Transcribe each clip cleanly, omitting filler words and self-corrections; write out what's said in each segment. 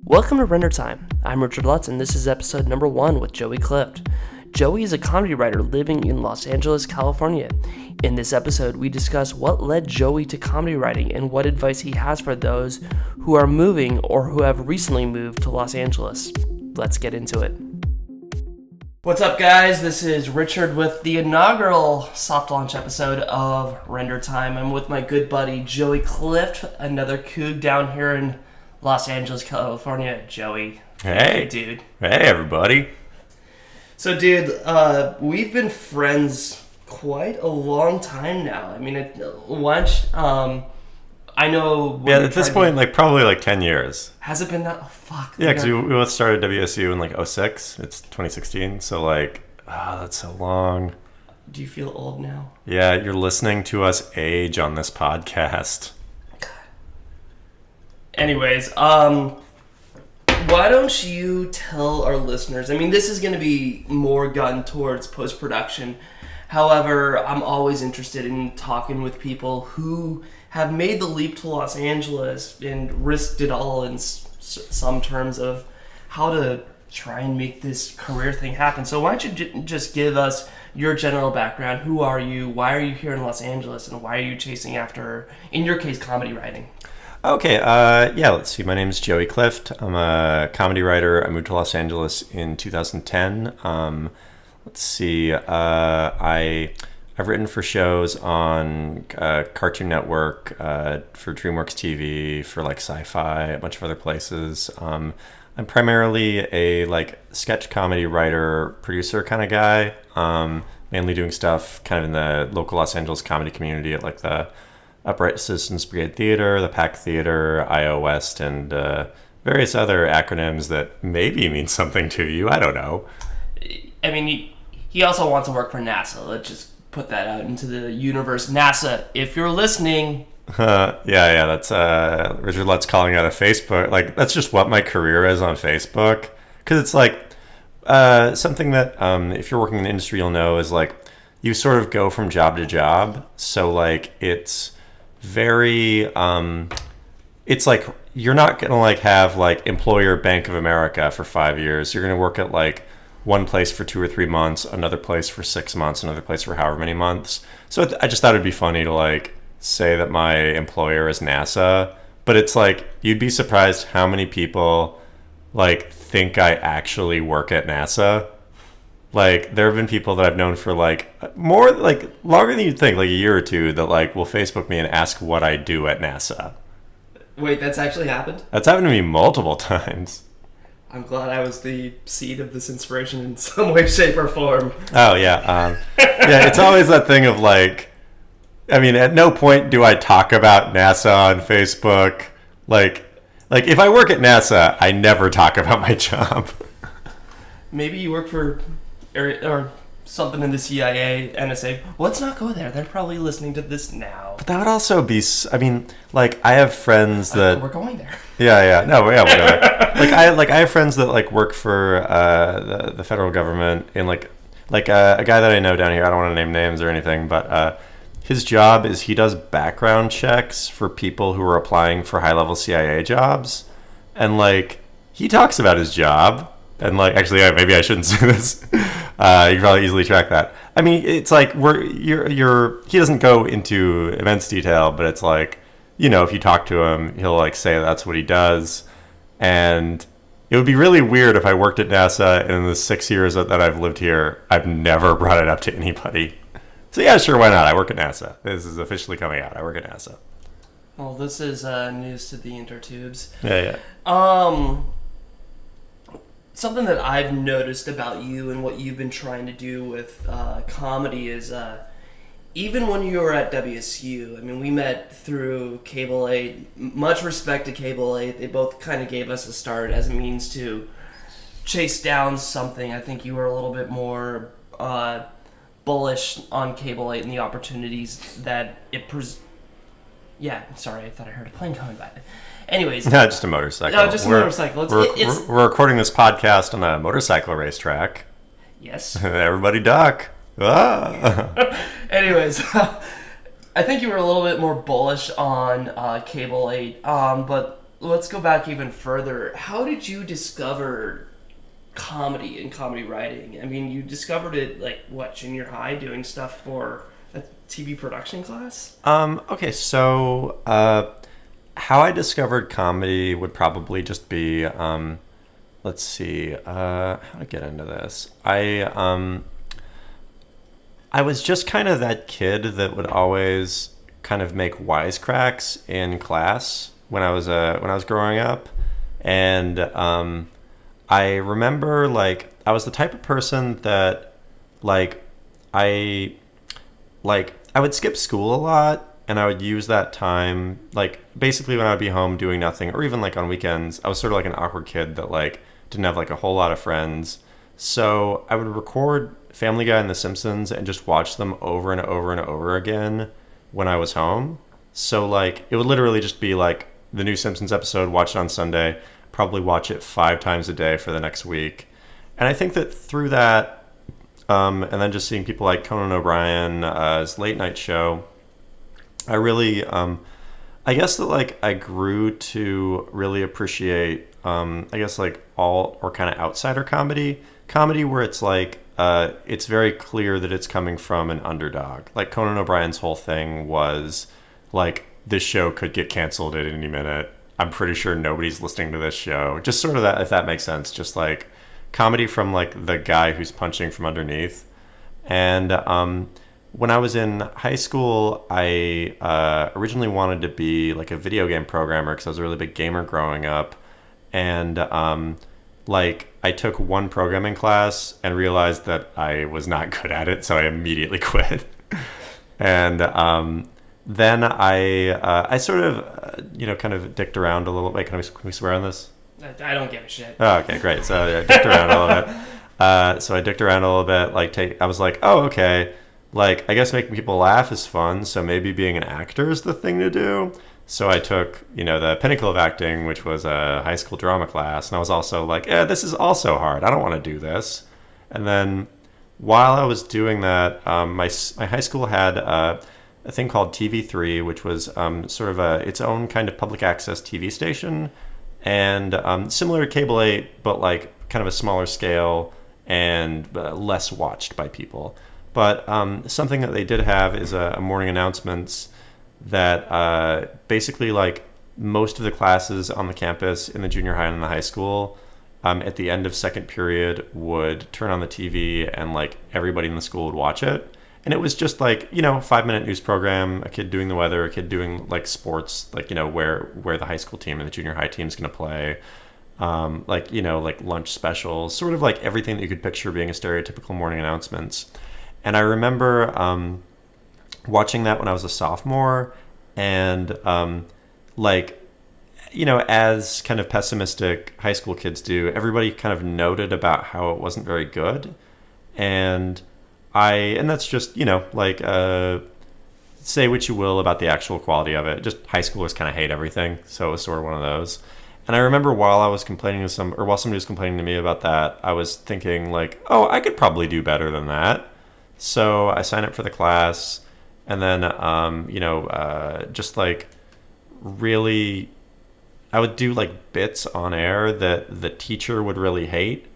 Welcome to Render Time. I'm Richard Lutz, and this is episode number 1 with Joey Clift. Joey is a comedy writer living in Los Angeles, California. In this episode, we discuss what led Joey to comedy writing and what advice he has for those who are moving or who have recently moved to Los Angeles. Let's get into it. What's up, guys? This is Richard with the inaugural soft launch episode of Render Time. I'm with my good buddy Joey Clift, another coug down here in Los Angeles, California. Joey. Hey, dude. Hey, everybody. So, dude, we've been friends quite a long time now. I mean, I know... Yeah, at this point, probably 10 years. Has it been that? Oh, fuck. Yeah, because we both started WSU in 2006. It's 2016, so that's so long. Do you feel old now? Yeah, you're listening to us age on this podcast. Anyways, why don't you tell our listeners, I mean, this is going to be more gotten towards post-production. However, I'm always interested in talking with people who have made the leap to Los Angeles and risked it all in some terms of how to try and make this career thing happen. So why don't you just give us your general background? Who are you? Why are you here in Los Angeles? And why are you chasing after, in your case, comedy writing? Okay, let's see. My name is Joey Clift. I'm a comedy writer. I moved to Los Angeles in 2010. Let's see. I've written for shows on Cartoon Network, for DreamWorks TV, for Sci-Fi, a bunch of other places. I'm primarily a sketch comedy writer, producer kind of guy. Mainly doing stuff kind of in the local Los Angeles comedy community at the Upright Citizens Brigade Theater, the PAC Theater, IO West, and various other acronyms that maybe mean something to you. I don't know. I mean, he also wants to work for NASA. Let's just put that out into the universe. NASA, if you're listening. Yeah, that's Richard Lutz calling out a Facebook. That's just what my career is on Facebook. Because it's something that if you're working in the industry, you'll know is you sort of go from job to job. So it's very it's you're not gonna have employer Bank of America for 5 years. You're gonna work at one place for 2 or 3 months, another place for 6 months, another place for however many months. So I just thought it'd be funny to say that my employer is NASA, but it's you'd be surprised how many people think I actually work at NASA. There have been people that I've known for more longer than you'd think, a year or two, that will Facebook me and ask what I do at NASA. Wait, that's actually happened? That's happened to me multiple times. I'm glad I was the seed of this inspiration in some way, shape, or form. Oh yeah, yeah. It's always that thing of I mean, at no point do I talk about NASA on Facebook. If I work at NASA, I never talk about my job. Maybe you work for or something in the CIA, NSA. Let's not go there. They're probably listening to this now. But that would also be, I mean, I have friends that... We're going there. Yeah. No, yeah, whatever. I have friends that, work for the federal government in, a guy that I know down here. I don't want to name names or anything, but his job is he does background checks for people who are applying for high-level CIA jobs. And, he talks about his job. And actually, maybe I shouldn't say this. You can probably easily track that. I mean, it's he doesn't go into immense detail, but it's if you talk to him, he'll say that's what he does. And it would be really weird if I worked at NASA, and in the 6 years that I've lived here, I've never brought it up to anybody. So yeah, sure, why not? I work at NASA. This is officially coming out. I work at NASA. Well, this is news to the intertubes. Yeah. Something that I've noticed about you and what you've been trying to do with comedy is even when you were at WSU, I mean, we met through Cable 8. Much respect to Cable 8. They both kind of gave us a start as a means to chase down something. I think you were a little bit more bullish on Cable 8 and the opportunities that it Yeah, sorry, I thought I heard a plane coming by. Anyways. No, just a motorcycle. No, just a motorcycle. We're recording this podcast on a motorcycle racetrack. Yes. Everybody duck. Ah. Anyways, I think you were a little bit more bullish on Cable 8, but let's go back even further. How did you discover comedy and comedy writing? I mean, you discovered it like what, junior high, doing stuff for a TV production class? Okay, so how I discovered comedy would probably just be let's see, how to get into this. I was just kind of that kid that would always kind of make wisecracks in class when I was growing up, and I remember like I was the type of person that like I I would skip school a lot, and I would use that time like basically when I would be home doing nothing, or even like on weekends. I was sort of like an awkward kid that like didn't have like a whole lot of friends, so I would record Family Guy and The Simpsons and just watch them over and over and over again when I was home. So like it would literally just be like the new Simpsons episode, watch it on Sunday, probably watch it 5 times a day for the next week. And I think that through that, and then just seeing people like Conan O'Brien's late night show, I really, I guess that like I grew to really appreciate, I guess like alt or kind of outsider comedy where it's like, it's very clear that it's coming from an underdog. Like Conan O'Brien's whole thing was like, this show could get canceled at any minute. I'm pretty sure nobody's listening to this show. Just sort of that, if that makes sense. Just like comedy from like the guy who's punching from underneath. And when I was in high school, I originally wanted to be like a video game programmer because I was a really big gamer growing up. And like I took one programming class and realized that I was not good at it, so I immediately quit. And then I sort of kind of dicked around a little. Wait, can we swear on this? I don't give a shit. Oh, okay, great. So I dicked around a little bit. So I dicked around a little bit. Like I was like, oh, okay. Like I guess making people laugh is fun. So maybe being an actor is the thing to do. So I took the pinnacle of acting, which was a high school drama class, and I was also like, yeah, this is also hard. I don't want to do this. And then while I was doing that, my high school had a thing called TV3, which was sort of its own kind of public access TV station, and similar to Cable 8, but like kind of a smaller scale and less watched by people. But something that they did have is a morning announcements that basically like most of the classes on the campus in the junior high and in the high school at the end of second period would turn on the TV and like everybody in the school would watch it. And it was just like, 5-minute news program, a kid doing the weather, a kid doing like sports, like, where the high school team and the junior high team is going to play. Like lunch specials, sort of like everything that you could picture being a stereotypical morning announcements. And I remember watching that when I was a sophomore, and as kind of pessimistic high school kids do, everybody kind of noted about how it wasn't very good. And that's just, say what you will about the actual quality of it. Just high schoolers kind of hate everything. So it was sort of one of those. And I remember while I was complaining to while somebody was complaining to me about that, I was thinking like, oh, I could probably do better than that. So I signed up for the class, and then, just like really, I would do like bits on air that the teacher would really hate,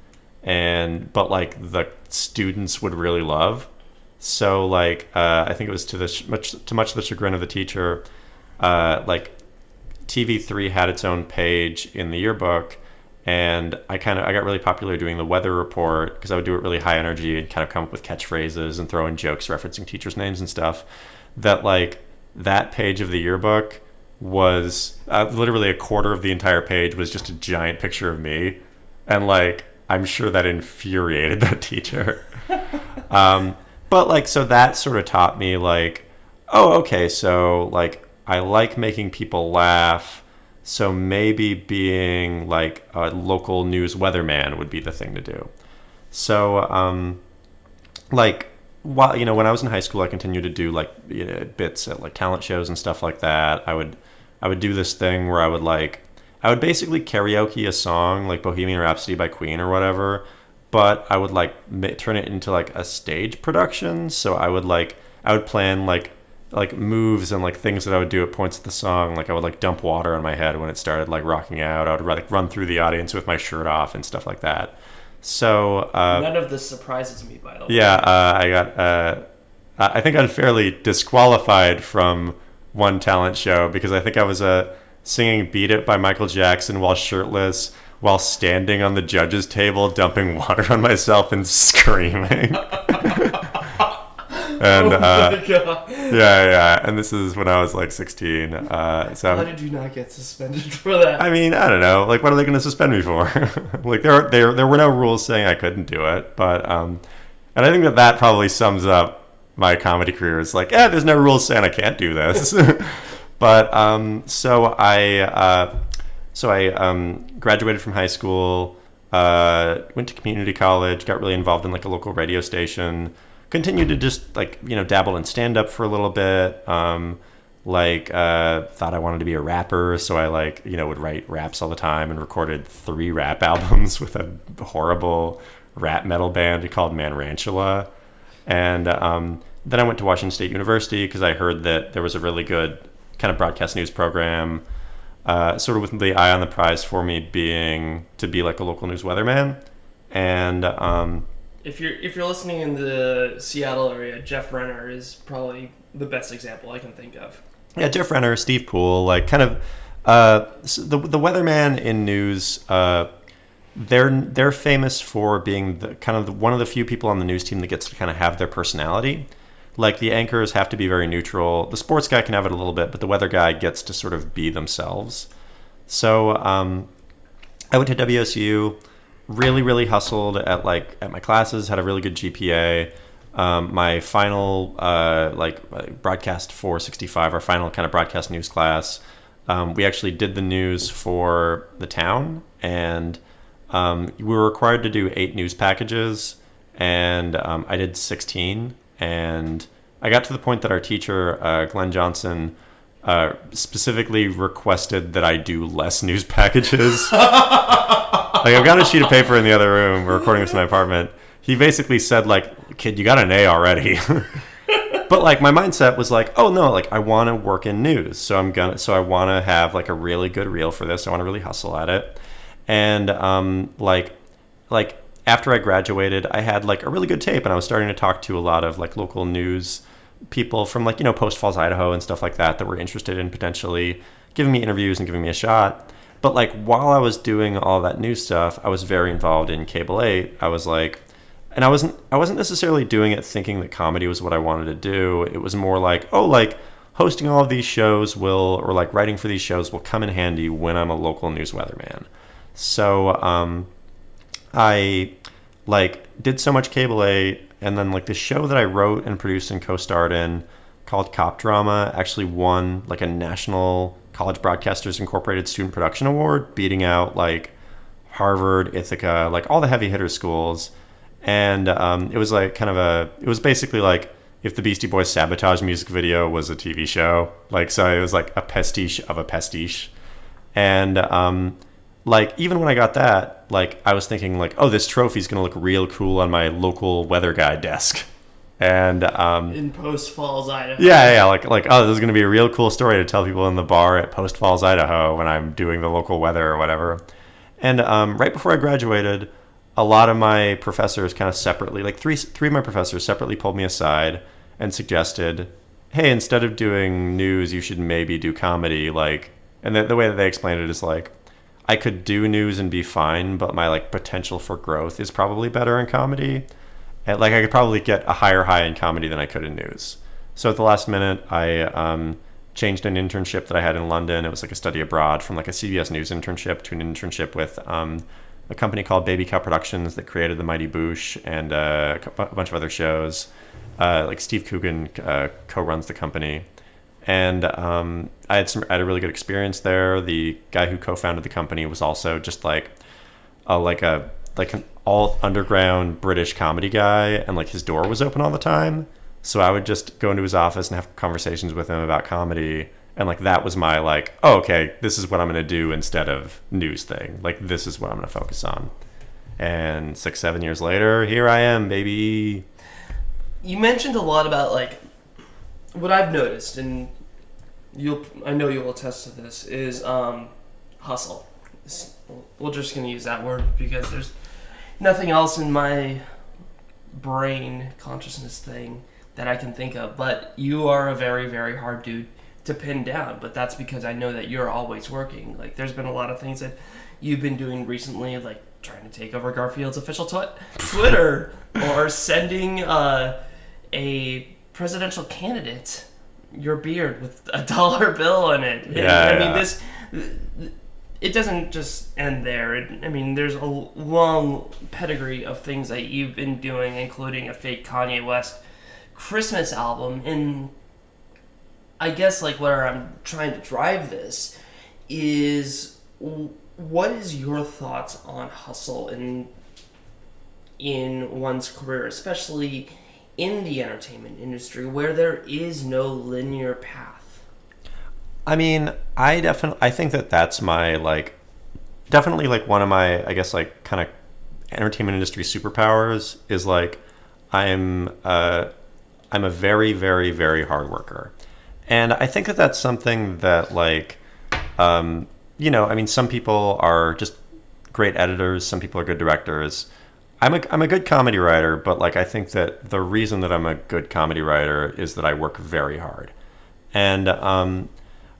but like the students would really love. So like, I think it was to much of the chagrin of the teacher, like TV3 had its own page in the yearbook, and I got really popular doing the weather report because I would do it really high energy and kind of come up with catchphrases and throw in jokes referencing teachers' names and stuff. That page of the yearbook was literally a quarter of the entire page was just a giant picture of me, and like I'm sure that infuriated that teacher. But like, so that sort of taught me like, oh, okay, so like I like making people laugh, so maybe being like a local news weatherman would be the thing to do. So like, while when I was in high school, I continued to do like bits at like talent shows and stuff like that. I would do this thing where I would basically karaoke a song like Bohemian Rhapsody by Queen or whatever, but I would like turn it into like a stage production. So I would plan like like moves and like things that I would do at points of the song. Like I would like dump water on my head when it started like rocking out. I would like run through the audience with my shirt off and stuff like that. So none of this surprises me, by the way. Yeah, I got I think unfairly disqualified from one talent show because I think I was singing "Beat It" by Michael Jackson while shirtless, while standing on the judges' table, dumping water on myself and screaming. And oh my God. yeah, and this is when I was like 16. So why did you not get suspended for that? I mean, I don't know. Like, what are they going to suspend me for? Like, there were no rules saying I couldn't do it, but and I think that probably sums up my comedy career. Is like, there's no rules saying I can't do this. But so I graduated from high school, went to community college, got really involved in like a local radio station. Continued to just like, dabble in stand-up for a little bit. Thought I wanted to be a rapper, so I would write raps all the time and recorded 3 rap albums with a horrible rap metal band called Manrantula. And then I went to Washington State University because I heard that there was a really good kind of broadcast news program, sort of with the eye on the prize for me being to be like a local news weatherman. And If you're listening in the Seattle area, Jeff Renner is probably the best example I can think of. Yeah, Jeff Renner, Steve Poole, like kind of the weatherman in news. They're famous for being one of the few people on the news team that gets to kind of have their personality. Like the anchors have to be very neutral. The sports guy can have it a little bit, but the weather guy gets to sort of be themselves. So I went to WSU. Really, really hustled at my classes, had a really good GPA. My final broadcast 465, our final kind of broadcast news class, we actually did the news for the town, and we were required to do 8 news packages, and I did 16. And I got to the point that our teacher, Glenn Johnson, specifically requested that I do less news packages. Like, I've got a sheet of paper in the other room. We're recording this in my apartment. He basically said, like, kid, you got an A already. But, like, my mindset was like, oh, no, like, I want to work in news. So I want to have, like, a really good reel for this. I want to really hustle at it. And, after I graduated, I had, like, a really good tape. And I was starting to talk to a lot of, like, local news people from, like, Post Falls, Idaho and stuff like that were interested in potentially giving me interviews and giving me a shot. But like while I was doing all that new stuff, I was very involved in Cable 8. I was like, and I wasn't necessarily doing it thinking that comedy was what I wanted to do. It was more like, oh, like hosting all of these shows or like writing for these shows will come in handy when I'm a local news weatherman. So I like did so much Cable 8, and then like the show that I wrote and produced and co-starred in called Cop Drama actually won like a national College Broadcasters Incorporated Student Production Award, beating out like Harvard, Ithaca, like all the heavy hitter schools. And it was like it was basically like if the Beastie Boys Sabotage music video was a TV show. Like, so it was like a pastiche of a pastiche. And like even when I got that, like I was thinking like, oh, this trophy's gonna look real cool on my local weather guy desk. And in Post Falls, Idaho. Yeah, like oh, this is gonna be a real cool story to tell people in the bar at Post Falls, Idaho, when I'm doing the local weather or whatever. And right before I graduated, a lot of my professors kind of separately, like three of my professors separately pulled me aside and suggested, hey, instead of doing news, you should maybe do comedy. Like, and the way that they explained it is like, I could do news and be fine, but my like potential for growth is probably better in comedy. And like I could probably get a higher high in comedy than I could in news. So at the last minute, I changed an internship that I had in London. It was like a study abroad from like a CBS News internship to an internship with a company called Baby Cow Productions that created The Mighty Boosh and a bunch of other shows. Like Steve Coogan co-runs the company. And I had a really good experience there. The guy who co-founded the company was also just like an all underground British comedy guy, and like his door was open all the time. So I would just go into his office and have conversations with him about comedy. And like that was my like, oh, okay, this is what I'm going to do instead of news thing. Like this is what I'm going to focus on. And 6-7 years later, here I am, baby. You mentioned a lot about like what I've noticed, and I know you'll attest to this, is hustle. We're just gonna use that word because there's nothing else in my brain consciousness thing that I can think of. But you are a very, very hard dude to pin down. But that's because I know that you're always working. Like, there's been a lot of things that you've been doing recently, like trying to take over Garfield's official Twitter or sending a presidential candidate your beard with a dollar bill in it. I mean, this, it doesn't just end there. I mean, there's a long pedigree of things that you've been doing, including a fake Kanye West Christmas album. And I guess like where I'm trying to drive this is, what is your thoughts on hustle in one's career, especially in the entertainment industry where there is no linear path? I mean, I think that that's my definitely one of my, I guess, kind of entertainment industry superpowers is I'm a very, very, very hard worker. And I think that that's something that I mean, some people are just great editors, some people are good directors. I'm a good comedy writer, but I think that the reason that I'm a good comedy writer is that I work very hard. And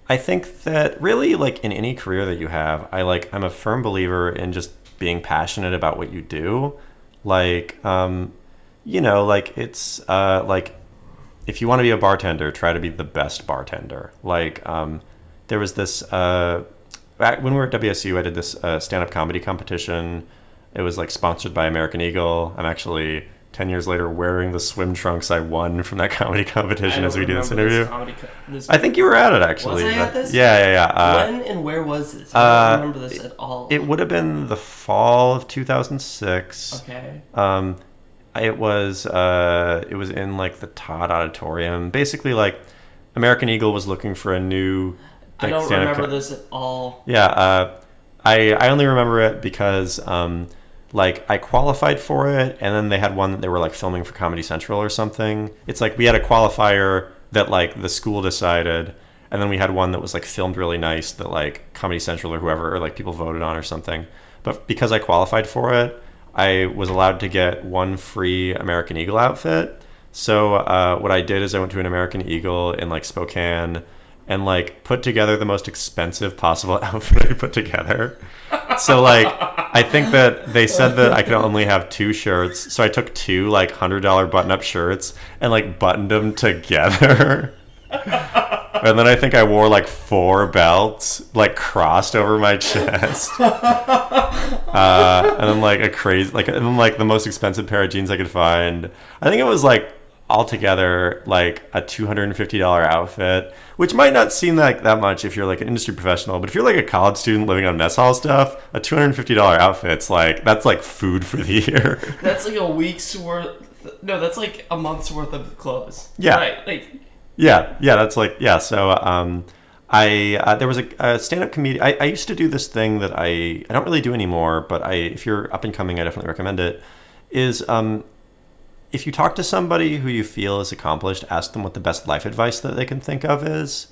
I think that really in any career that you have, I'm a firm believer in just being passionate about what you do. It's if you want to be a bartender, try to be the best bartender. There was this when we were at WSU, I did this stand-up comedy competition. It was sponsored by American Eagle. I'm actually 10 years later wearing the swim trunks I won from that comedy competition as we do this interview. I think you were at it actually. Was I at this? Yeah. When and where was this? I don't remember this at all. It would have been the fall of 2006. Okay. It was in the Todd Auditorium. Basically, American Eagle was looking for a new. I don't remember this at all. Yeah. I only remember it because I qualified for it, and then they had one that they were filming for Comedy Central or something. It's we had a qualifier that the school decided, and then we had one that was filmed really nice that Comedy Central or whoever or people voted on or something. But because I qualified for it, I was allowed to get one free American Eagle outfit. So what I did is I went to an American Eagle in Spokane and put together the most expensive possible outfit I could put together. So I think that they said that I could only have 2 shirts, so I took 2 $100 button-up shirts and buttoned them together. And then I think I wore 4 belts crossed over my chest. And then a crazy and then the most expensive pair of jeans I could find. I think it was altogether a $250 outfit, which might not seem that much if you're an industry professional, but if you're a college student living on mess hall stuff, a $250 outfit's that's food for the year. That's a week's worth. No, that's a month's worth of clothes. Yeah. Right. Yeah. That's yeah. So there was a stand-up comedian. I used to do this thing that I don't really do anymore, but if you're up and coming, I definitely recommend it. Is if you talk to somebody who you feel is accomplished, ask them what the best life advice that they can think of is.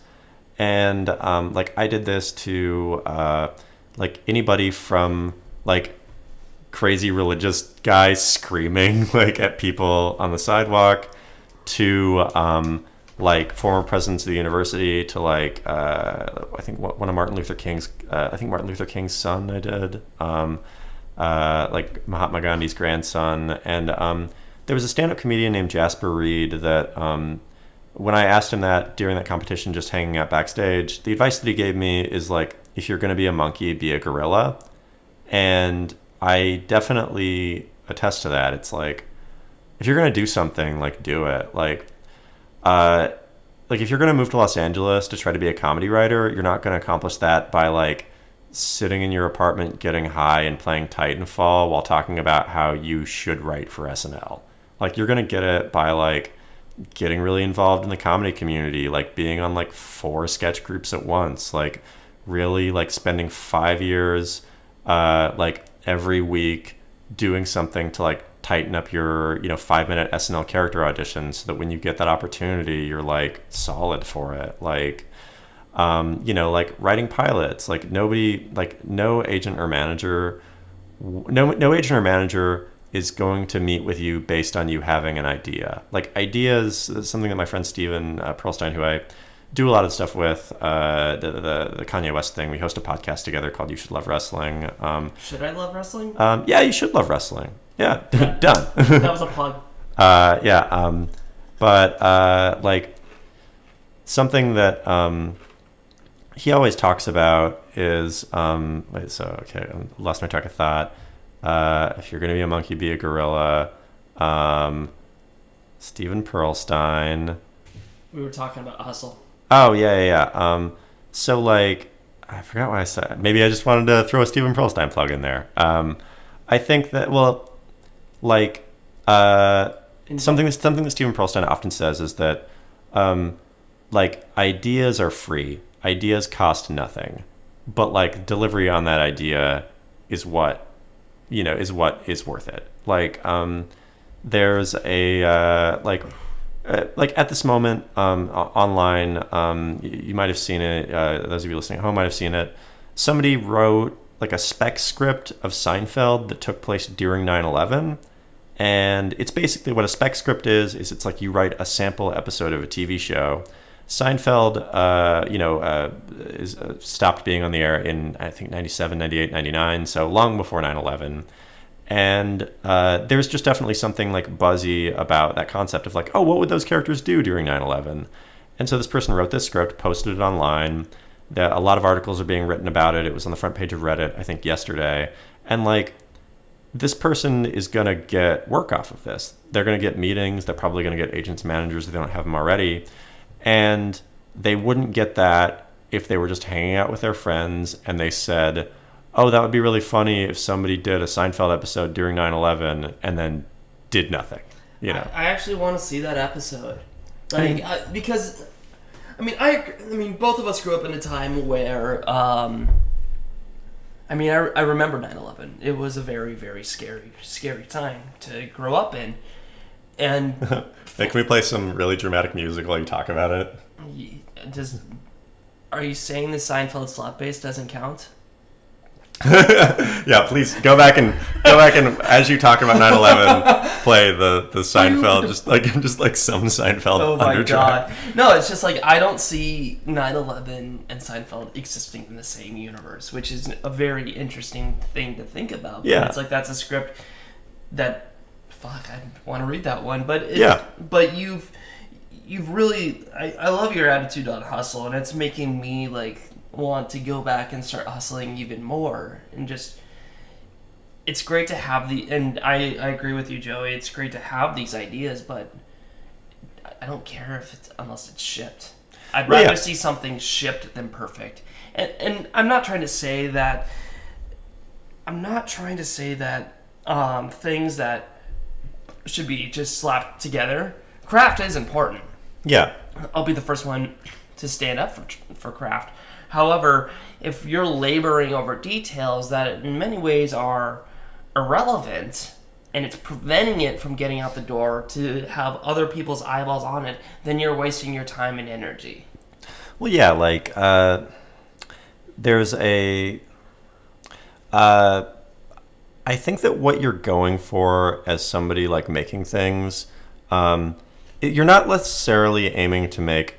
And I did this to anybody from crazy religious guys screaming at people on the sidewalk to former presidents of the university to I think one of Martin Luther King's son I did Mahatma Gandhi's grandson. And there was a stand-up comedian named Jasper Reed that when I asked him that during that competition, just hanging out backstage, the advice that he gave me is if you're going to be a monkey, be a gorilla. And I definitely attest to that. It's if you're going to do something, do it. If you're going to move to Los Angeles to try to be a comedy writer, you're not going to accomplish that by sitting in your apartment, getting high and playing Titanfall while talking about how you should write for SNL. You're going to get it by getting really involved in the comedy community, being on 4 sketch groups at once, really spending 5 years every week doing something to tighten up your 5-minute SNL character audition so that when you get that opportunity, you're like solid for it. Like, like writing pilots, like nobody, like no agent or manager is going to meet with you based on you having an idea. Like ideas is something that my friend Steven Perlstein, who I do a lot of stuff with, the Kanye West thing. We host a podcast together called You Should Love Wrestling. Should I love wrestling? Yeah, you should love wrestling. Yeah, done. That was a plug. Like something that he always talks about is I lost my track of thought. If you're gonna be a monkey, be a gorilla. Steven Perlstein. We were talking about hustle. Oh yeah. So like, I forgot what I said. Maybe I just wanted to throw a Steven Perlstein plug in there. I think that something that Steven Perlstein often says is that like ideas are free. Ideas cost nothing, but like delivery on that idea is what is worth it. Like there's a like at this moment online, you might have seen it. Those of you listening at home might have seen it. Somebody wrote like a spec script of Seinfeld that took place during 9/11. And it's basically what a spec script is it's like you write a sample episode of a TV show. Seinfeld, is stopped being on the air in, I think, 97, 98, 99, so long before 9/11. And there's just definitely something like buzzy about that concept of like, oh, what would those characters do during 9/11? And so this person wrote this script, posted it online. A lot of articles are being written about it. It was on the front page of Reddit, I think, yesterday. And like, this person is going to get work off of this. They're going to get meetings. They're probably going to get agents, managers if they don't have them already. And they wouldn't get that if they were just hanging out with their friends and they said, oh, that would be really funny if somebody did a Seinfeld episode during 9/11 and then did nothing. I actually want to see that episode. Like, because, I both of us grew up in a time where, I remember 9/11. It was a very, very scary time to grow up in. And hey, can we play some really dramatic music while you talk about it? Are you saying the Seinfeld slot bass doesn't count? Yeah, please go back and as you talk about 9/11, play the Seinfeld, just like some Seinfeld. Oh my undertrack. God! No, it's just like I don't see 9/11 and Seinfeld existing in the same universe, which is a very interesting thing to think about. Yeah, it's like that's a script that. Fuck, I want to read that one, but but you've really I love your attitude on hustle, and it's making me like want to go back and start hustling even more, and just it's great to have and I agree with you, Joey. It's great to have these ideas, but I don't care unless it's shipped. I'd rather see something shipped than perfect, and I'm not trying to say that things that should be just slapped together. Craft is important. Yeah. I'll be the first one to stand up for craft. However, if you're laboring over details that in many ways are irrelevant and it's preventing it from getting out the door to have other people's eyeballs on it, then you're wasting your time and energy. Well, yeah, like there's I think that what you're going for as somebody like making things, you're not necessarily aiming to make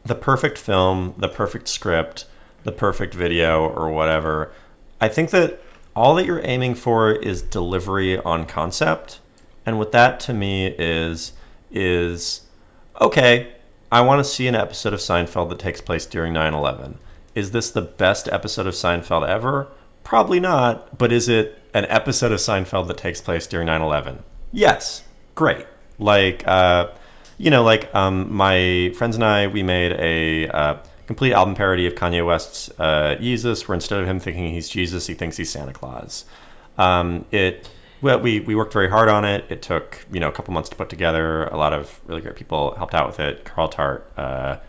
the perfect film, the perfect script, the perfect video or whatever. I think that all that you're aiming for is delivery on concept. And what that to me is okay, I want to see an episode of Seinfeld that takes place during 9/11. Is this the best episode of Seinfeld ever? Probably not, but is it an episode of Seinfeld that takes place during 9/11? Yes. Great. Like, my friends and I, we made a complete album parody of Kanye West's Yeezus, where instead of him thinking he's Jesus, he thinks he's Santa Claus. We worked very hard on it. It took, a couple months to put together. A lot of really great people helped out with it. Carl Tart,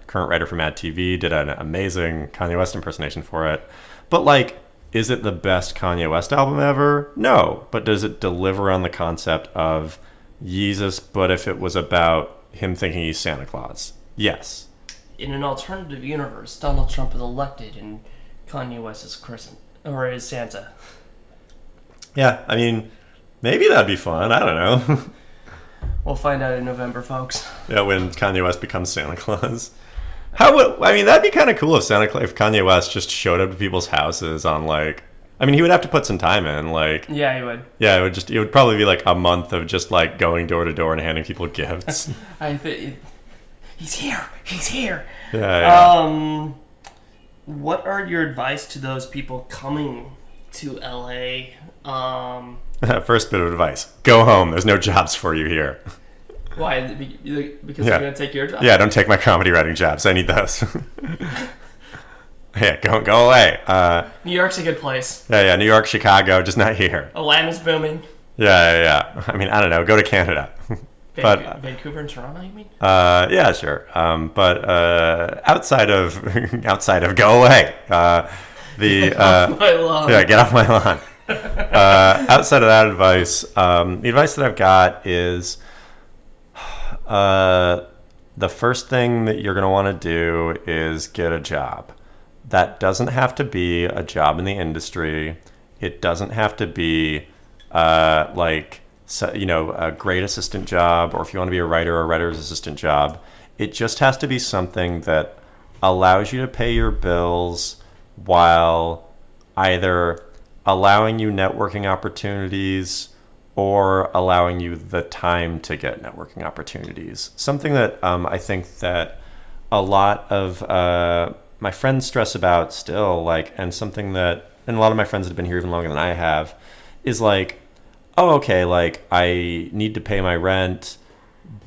current writer for Mad TV, did an amazing Kanye West impersonation for it. But, like, is it the best Kanye West album ever? No. But does it deliver on the concept of Jesus, but if it was about him thinking he's Santa Claus? Yes. In an alternative universe, Donald Trump is elected and Kanye West is Christmas, or is Santa. Yeah, I mean, maybe that'd be fun. I don't know. We'll find out in November, folks. Yeah, when Kanye West becomes Santa Claus. That'd be kind of cool if Kanye West just showed up to people's houses on like, I mean, he would have to put some time in, like. Yeah, he would. Yeah, it would probably be like a month of just like going door to door and handing people gifts. I think he's here. He's here. Yeah. What are your advice to those people coming to LA? First bit of advice: go home. There's no jobs for you here. Why? Because they're gonna take your job? Yeah, don't take my comedy writing jobs. I need those. Yeah, go away. New York's a good place. Yeah, New York, Chicago, just not here. Atlanta's booming. Yeah. I mean, I don't know. Go to Canada. Vancouver and Toronto, you mean? Yeah, sure. But outside of go away. Get off my lawn. Yeah, get off my lawn. Outside of that advice, the advice that I've got is the first thing that you're going to want to do is get a job. That doesn't have to be a job in the industry. It doesn't have to be a grade assistant job, or if you want to be a writer, a writer's assistant job. It just has to be something that allows you to pay your bills while either allowing you networking opportunities or allowing you the time to get networking opportunities. Something that I think that a lot of my friends stress about still, like, and something that, and a lot of my friends that have been here even longer than I have, is like, oh, okay, like, I need to pay my rent,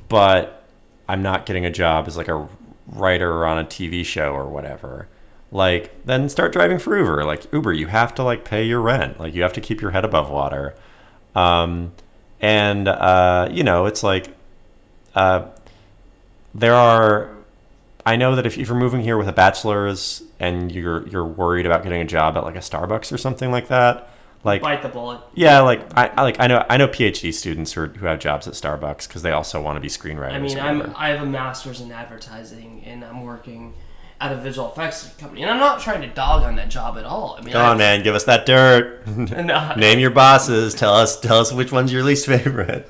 but I'm not getting a job as like a writer on a TV show or whatever. Like, then start driving for Uber. Like, Uber, you have to like pay your rent. Like, you have to keep your head above water. It's like, I know that if you're moving here with a bachelor's and you're worried about getting a job at like a Starbucks or something like that, like, bite the bullet. Yeah, I know PhD students who have jobs at Starbucks because they also want to be screenwriters. I mean, I have a master's in advertising and I'm working at a visual effects company, and I'm not trying to dog on that job at all. I mean, come on, man, give us that dirt. Name your bosses. Tell us which one's your least favorite.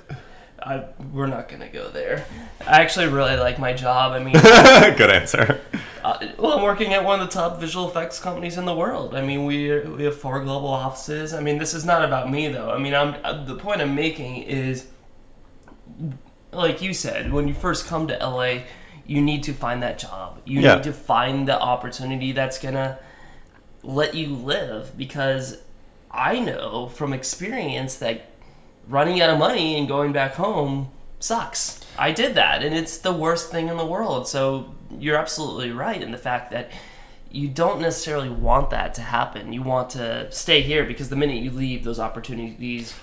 We're not gonna go there. I actually really like my job. I mean, good answer. I'm working at one of the top visual effects companies in the world. I mean, we have 4 global offices. I mean, this is not about me though. I mean, the point I'm making is, like you said, when you first come to LA, you need to find that job. You need to find the opportunity that's gonna let you live, because I know from experience that running out of money and going back home sucks. I did that, and it's the worst thing in the world. So you're absolutely right in the fact that you don't necessarily want that to happen. You want to stay here because the minute you leave, those opportunities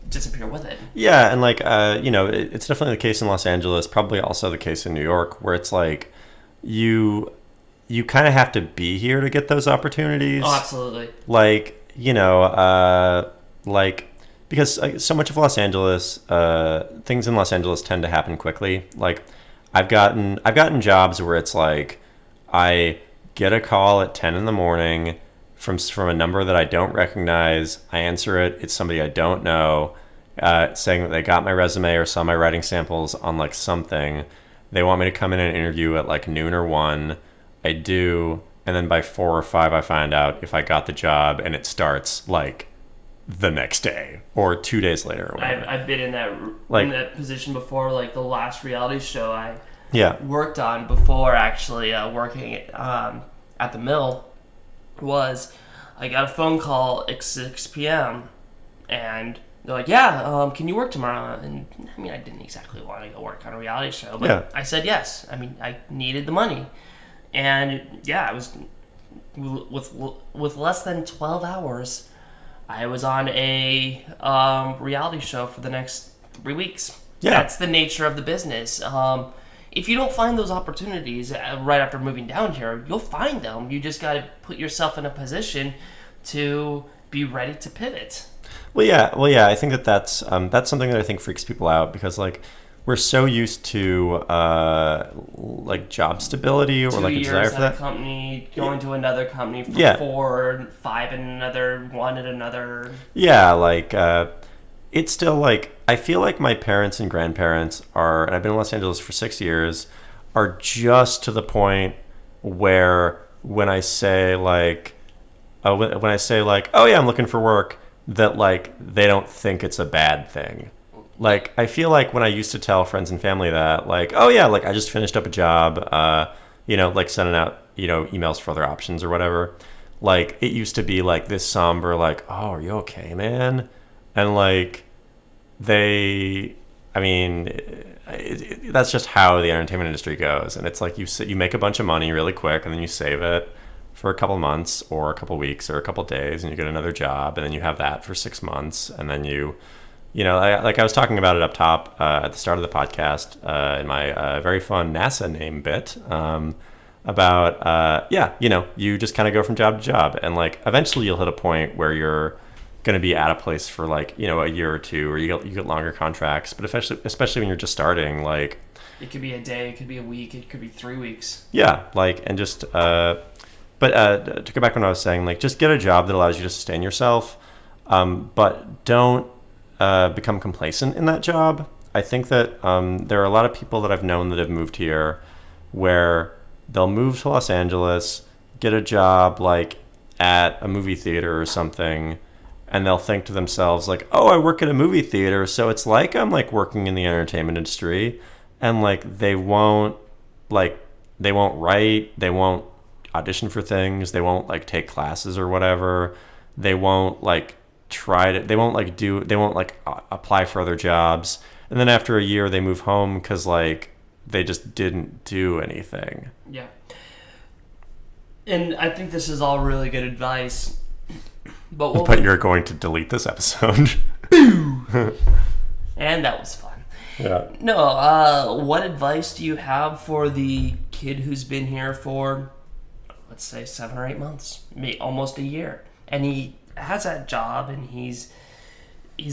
disappear with it. Yeah, and like it's definitely the case in Los Angeles, probably also the case in New York, where it's like you kind of have to be here to get those opportunities. Oh, absolutely. Because so much of Los Angeles, things in Los Angeles tend to happen quickly. Like, I've gotten jobs where it's like, I get a call at 10 in the morning from a number that I don't recognize. I answer it. It's somebody I don't know, saying that they got my resume or saw my writing samples on like something. They want me to come in and interview at like noon or 1. I do, and then by 4 or 5, I find out if I got the job, and it starts like the next day or 2 days later or whatever. I've been in that position before. Like the last reality show I worked on before actually working at the mill was, I got a phone call at 6 p.m. and they're like, can you work tomorrow? And I mean, I didn't exactly want to go work on a reality show, but I said yes. I mean, I needed the money, and I was with less than 12 hours. I was on a reality show for the next 3 weeks. Yeah. That's the nature of the business. If you don't find those opportunities right after moving down here, you'll find them. You just got to put yourself in a position to be ready to pivot. Well, yeah. I think that's something that I think freaks people out because like we're so used to like job stability or 2 like a years desire for at that. a company, going to another company for Yeah. 4, 5 in another, 1 at another. Yeah, like it's still like I feel like my parents and grandparents are, and I've been in Los Angeles for 6 years, are just to the point where when I say like, oh yeah, I'm looking for work, that like they don't think it's a bad thing. Like I feel like when I used to tell friends and family that like, oh yeah, like I just finished up a job, like sending out emails for other options or whatever. Like it used to be like this somber, like, oh, are you okay, man? And like that's just how the entertainment industry goes. And it's like you make a bunch of money really quick and then you save it for a couple months or a couple weeks or a couple days and you get another job and then you have that for 6 months and then I was talking about it up top at the start of the podcast in my very fun NASA name bit about you just kind of go from job to job and like eventually you'll hit a point where you're going to be at a place for like a year or two or you get longer contracts, but especially when you're just starting, like it could be a day, it could be a week, it could be 3 weeks. Yeah, like and just to go back to what I was saying, like just get a job that allows you to sustain yourself, but don't become complacent in that job. I think that there are a lot of people that I've known that have moved here where they'll move to Los Angeles, get a job like at a movie theater or something, and they'll think to themselves like, oh, I work at a movie theater, so it's like I'm like working in the entertainment industry, and like they won't write, they won't audition for things, they won't like take classes or whatever, they won't like apply for other jobs, and then after a year they move home because like they just didn't do anything. Yeah. And I think this is all really good advice. But you're going to delete this episode. And that was fun. Yeah. No, what advice do you have for the kid who's been here for, let's say, 7 or 8 months, maybe almost a year, and he has that job and he's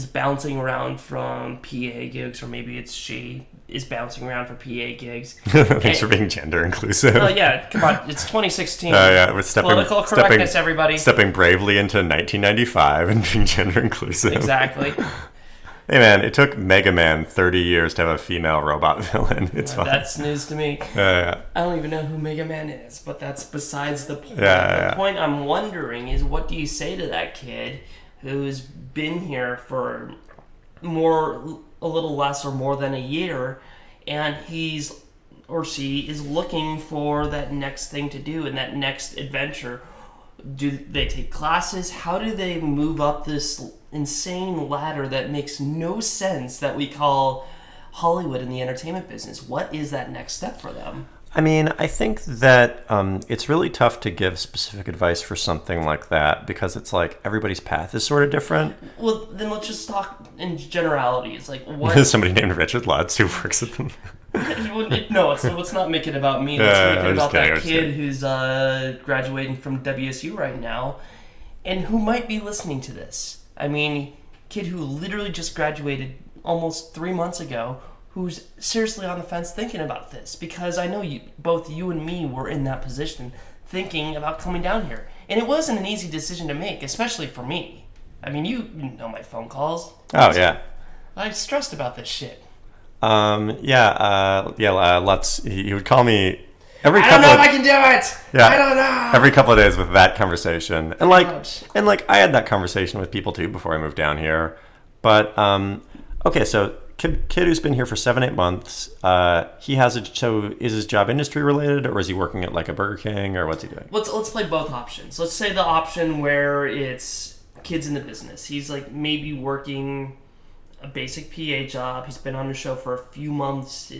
bouncing around from PA gigs, or maybe it's she is bouncing around for PA gigs. Thanks for being gender inclusive. Oh yeah, come on, it's 2016. Oh yeah, we're Political correctness, everybody. Stepping bravely into 1995 and being gender inclusive. Exactly. Hey man, it took Mega Man 30 years to have a female robot villain. It's fine. That's news to me. Yeah. I don't even know who Mega Man is, but that's besides the point. Yeah. The point I'm wondering is, what do you say to that kid who's been here for a little less or more than a year, and he's or she is looking for that next thing to do and that next adventure? Do they take classes? How do they move up this insane ladder that makes no sense that we call Hollywood in the entertainment business? What is that next step for them? I mean, I think that it's really tough to give specific advice for something like that because it's like everybody's path is sort of different. Well, then let's just talk in generalities. Like, what? There's somebody named Richard Lutz who works at them. No, let's not make it about me. Let's make it about that kid who's graduating from WSU right now and who might be listening to this. I mean, kid who literally just graduated almost 3 months ago, who's seriously on the fence thinking about this, because I know both you and me were in that position thinking about coming down here. And it wasn't an easy decision to make, especially for me. I mean, you know my phone calls. Oh, yeah. I stressed about this shit. Lutz, he would call me I don't know if I can do it! Yeah, I don't know! every couple of days with that conversation. And like I had that conversation with people too before I moved down here. But, okay, so kid who's been here for 7-8 months, so is his job industry related, or is he working at like a Burger King, or what's he doing? Let's play both options. Let's say the option where it's kids in the business. He's like maybe working a basic PA job. He's been on the show for a few months.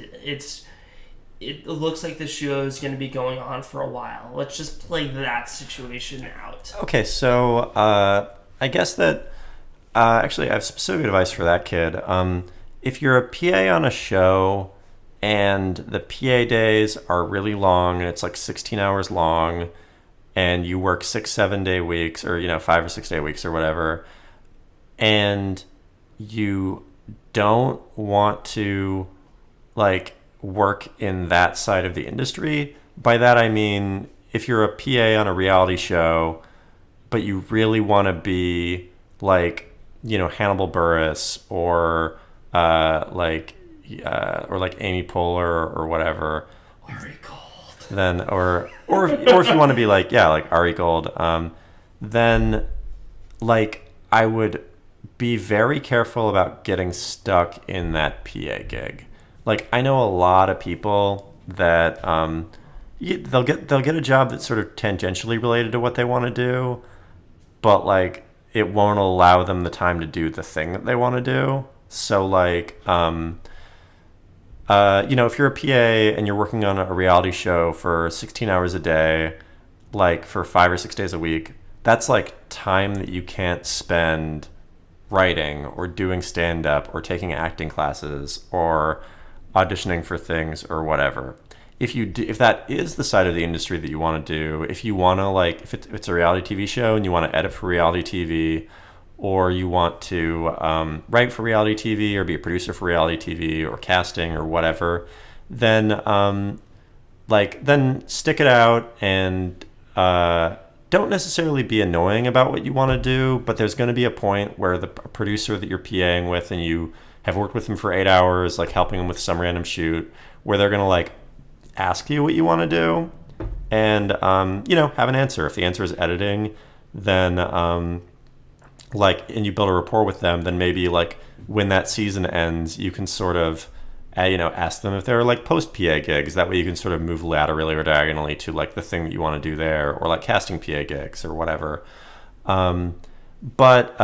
It looks like the show is going to be going on for a while. Let's just play that situation out. Okay, so I guess that actually I have specific advice for that kid. If you're a PA on a show and the PA days are really long and it's like 16 hours long, and you work 6-7 day weeks, or 5 or 6 day weeks or whatever, and you don't want to like work in that side of the industry. By that I mean, if you're a PA on a reality show, but you really want to be like, Hannibal Buress or like Amy Poehler or whatever. Ari Gold. Then or if you want to be like Ari Gold, then like I would be very careful about getting stuck in that PA gig. Like I know a lot of people that they'll get a job that's sort of tangentially related to what they want to do, but like it won't allow them the time to do the thing that they want to do. So like if you're a PA and you're working on a reality show for 16 hours a day, like for 5 or 6 days a week, that's like time that you can't spend writing or doing stand-up or taking acting classes or auditioning for things or whatever. If that is the side of the industry that you want to do, if you want to like, if it's a reality TV show and you want to edit for reality TV, or you want to write for reality TV or be a producer for reality TV or casting or whatever, then then stick it out and don't necessarily be annoying about what you want to do, but there's going to be a point where the producer that you're PAing with and you have worked with them for 8 hours, like helping them with some random shoot, where they're going to like ask you what you want to do and have an answer. If the answer is editing, then and you build a rapport with them, then maybe like when that season ends, you can sort of ask them if there are like post PA gigs. That way you can sort of move laterally or diagonally to like the thing that you want to do there, or like casting PA gigs or whatever. But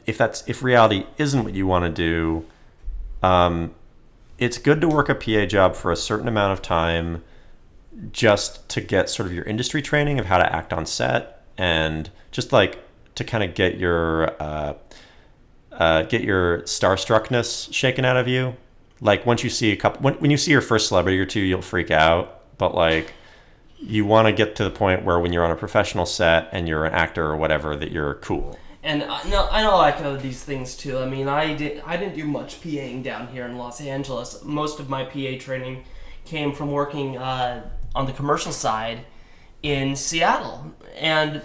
if reality isn't what you want to do, it's good to work a PA job for a certain amount of time just to get sort of your industry training of how to act on set, and just like to kind of get your starstruckness shaken out of you. Like once you see when you see your first celebrity or two, you'll freak out, but like you want to get to the point where when you're on a professional set and you're an actor or whatever, that you're cool. And I know I echo these things too. I mean, I didn't do much PAing down here in Los Angeles. Most of my PA training came from working on the commercial side in Seattle, and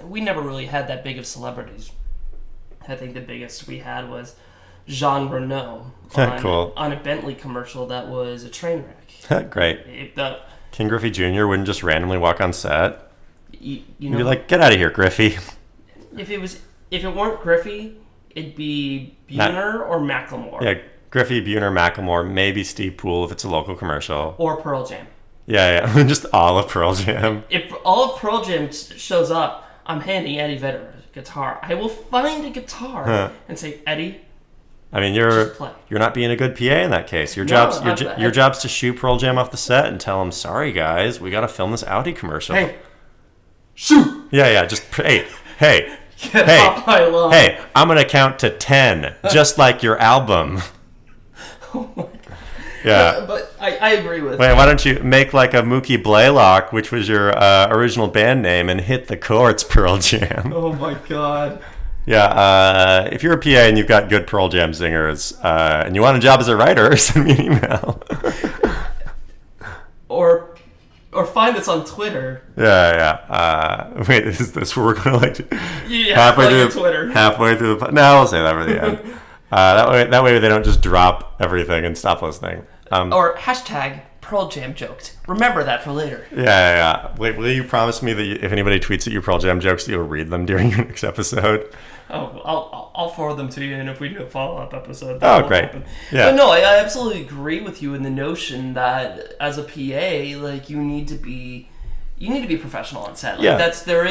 we never really had that big of celebrities. I think the biggest we had was Jean Reno cool. on a Bentley commercial that was a train wreck. Great. King Griffey Jr. wouldn't just randomly walk on set. You'd be like, get out of here, Griffey. If it weren't Griffey, it'd be Buhner or Macklemore. Yeah, Griffey, Buhner, Macklemore, maybe Steve Poole if it's a local commercial. Or Pearl Jam. Yeah, just all of Pearl Jam. If all of Pearl Jam shows up, I'm handing Eddie Vedder a guitar. I will find a guitar and say, Eddie, I mean, you're not being a good PA in that case. Your job's to shoo Pearl Jam off the set and tell them, sorry guys, we got to film this Audi commercial. Hey, shoot! Yeah, just hey. Get off my lawn. Hey, I'm going to count to 10, just like your album. Oh my God. Yeah. But I agree with Wait, why don't you make like a Mookie Blaylock, which was your original band name, and hit the chords, Pearl Jam. Oh my God. Yeah, if you're a PA and you've got good Pearl Jam singers, and you want a job as a writer, send me an email. Or find us on Twitter. Yeah. Wait, is this where we're going to like halfway through the no, I'll say that for the end. That way they don't just drop everything and stop listening. Or hashtag Pearl Jam joked. Remember that for later. Yeah. Wait, will you promise me that if anybody tweets at you Pearl Jam jokes, you'll read them during your next episode? Oh, I'll forward them to you, and if we do a follow-up episode, oh, great. Happen. Yeah. But no, I absolutely agree with you in the notion that as a PA, like you need to be professional on set. Like there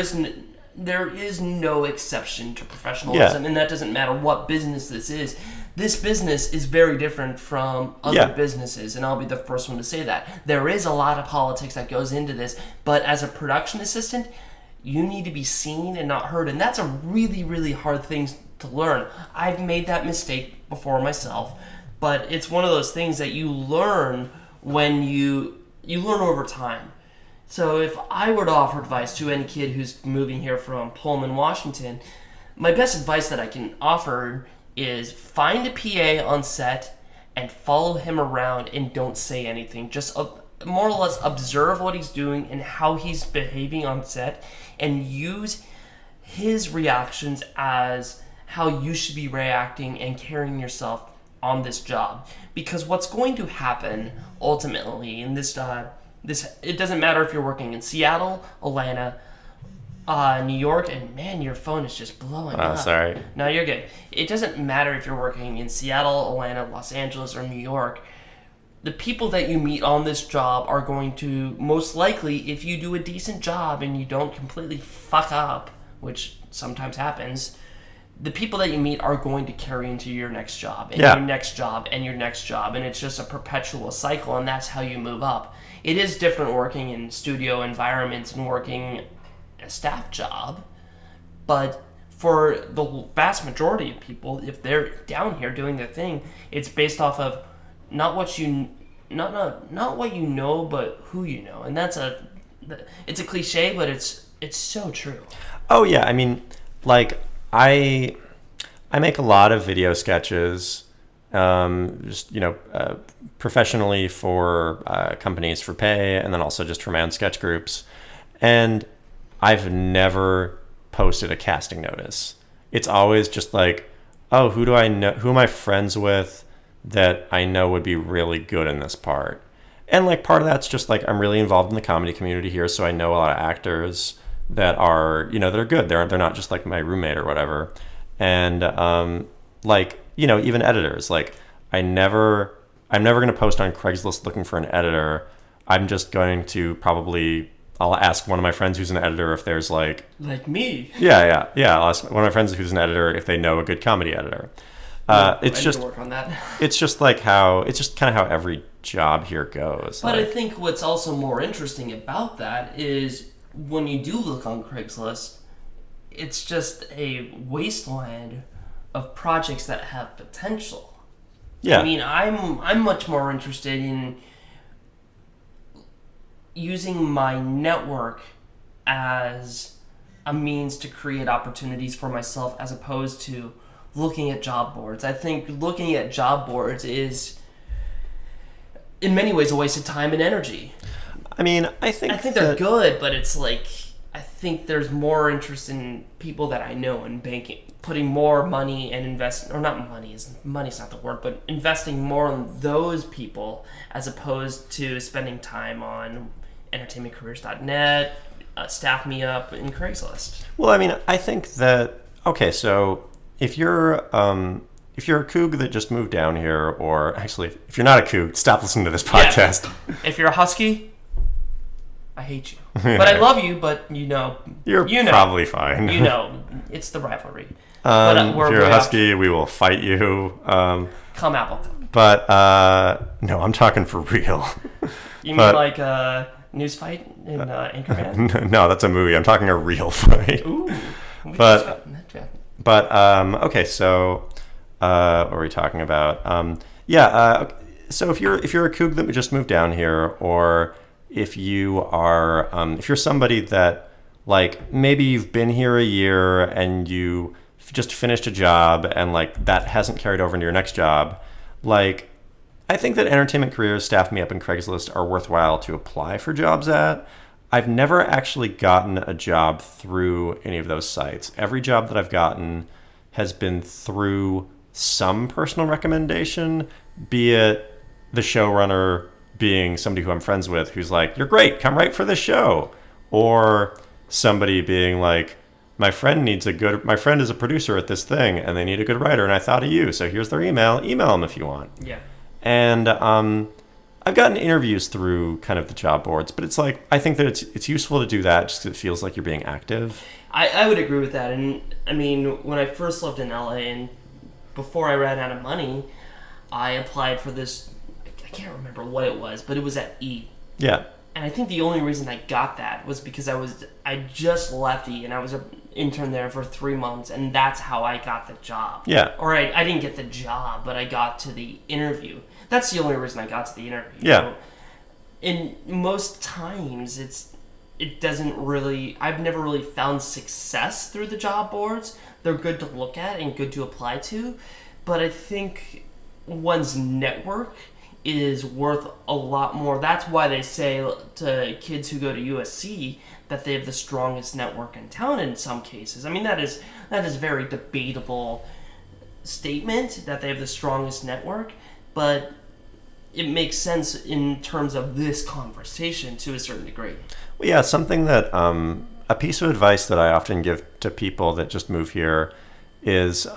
is no exception to professionalism, and that doesn't matter what business this is. This business is very different from other businesses, and I'll be the first one to say that. There is a lot of politics that goes into this, but as a production assistant, you need to be seen and not heard, and that's a really, really hard thing to learn. I've made that mistake before myself, but it's one of those things that you learn when you learn over time. So if I were to offer advice to any kid who's moving here from Pullman, Washington, my best advice that I can offer is find a PA on set and follow him around and don't say anything. Just more or less observe what he's doing and how he's behaving on set, and use his reactions as how you should be reacting and carrying yourself on this job. Because what's going to happen ultimately in this it doesn't matter if you're working in Seattle, Atlanta, New York, and man, your phone is just blowing up. Sorry. No, you're good. It doesn't matter if you're working in Seattle, Atlanta, Los Angeles, or New York. The people that you meet on this job are going to, most likely, if you do a decent job and you don't completely fuck up, which sometimes happens, the people that you meet are going to carry into your next job, and your next job, and your next job, and it's just a perpetual cycle, and that's how you move up. It is different working in studio environments and working a staff job, but for the vast majority of people, if they're down here doing their thing, it's based off of not what you know, but who you know, and it's a cliche, but it's so true. Oh yeah, I mean, like I make a lot of video sketches, just professionally for companies for pay, and then also just for my own sketch groups. And I've never posted a casting notice. It's always just like, oh, who do I know? Who am I friends with that I know would be really good in this part? And like part of that's just like I'm really involved in the comedy community here, so I know a lot of actors that are that are good. They're not just like my roommate or whatever. And even editors. Like I'm never going to post on Craigslist looking for an editor. I'm just going to I'll ask one of my friends who's an editor if there's like me. Yeah. I'll ask one of my friends who's an editor if they know a good comedy editor. It's just work on that. It's just kind of how every job here goes. But I think what's also more interesting about that is when you do look on Craigslist, it's just a wasteland of projects that have potential. Yeah. I mean, I'm much more interested in using my network as a means to create opportunities for myself as opposed to looking at job boards. I think looking at job boards is in many ways a waste of time and energy. I mean, I think they're good, but it's like I think there's more interest in people that I know in banking, putting more money and money's not the word, but investing more in those people as opposed to spending time on entertainmentcareers.net, Staff Me Up, and Craigslist. Well, I mean, I think that so if you're a kook that just moved down here, or actually, if you're not a kook, stop listening to this podcast. Yeah. If you're a husky, I hate you. But I love you, but You're probably fine. It's the rivalry. If you're a husky, we will fight you. Come Apple. But, no, I'm talking for real. You mean like News Fight in Anchorman? No, that's a movie. I'm talking a real fight. Ooh. Okay, so what were we talking about? So if you're a kook that just moved down here, or if you're somebody that like maybe you've been here a year and you just finished a job and like that hasn't carried over into your next job, like I think that Entertainment Careers, Staff Me Up, and Craigslist are worthwhile to apply for jobs at. I've never actually gotten a job through any of those sites. Every job that I've gotten has been through some personal recommendation, be it the showrunner being somebody who I'm friends with who's like, you're great, come write for this show. Or somebody being like, my friend is a producer at this thing and they need a good writer and I thought of you, so here's their email them if you want. Yeah. And I've gotten interviews through kind of the job boards, but it's like, I think that it's useful to do that just because it feels like you're being active. I would agree with that. And I mean, when I first lived in LA and before I ran out of money, I applied for this, I can't remember what it was, but it was at E. Yeah. And I think the only reason I got that was because I just left E and I was an intern there for 3 months, and that's how I got the job. Yeah. Or I didn't get the job, but I got to the interview. That's the only reason I got to the interview. Yeah. In most times, it's I've never really found success through the job boards. They're good to look at and good to apply to, but I think one's network is worth a lot more. That's why they say to kids who go to USC that they have the strongest network in town in some cases. I mean, that is very debatable statement that they have the strongest network, but it makes sense in terms of this conversation to a certain degree. Well, yeah, something that a piece of advice that I often give to people that just move here is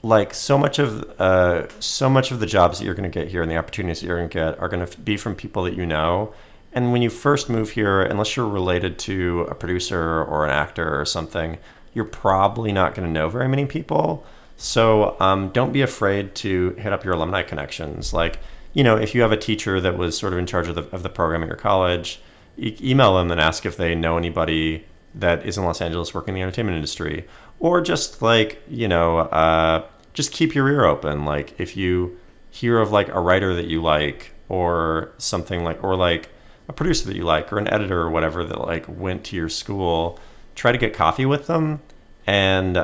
like so much of the jobs that you're going to get here and the opportunities that you're going to get are going to be from people that you know. And when you first move here, unless you're related to a producer or an actor or something, you're probably not going to know very many people. So don't be afraid to hit up your alumni connections. Like, you know, if you have a teacher that was sort of in charge of the program at your college, email them and ask if they know anybody that is in Los Angeles working in the entertainment industry. Or just like, you know, just keep your ear open. Like if you hear of like a writer that you like or something like, or like a producer that you like or an editor or whatever that like went to your school, try to get coffee with them. And,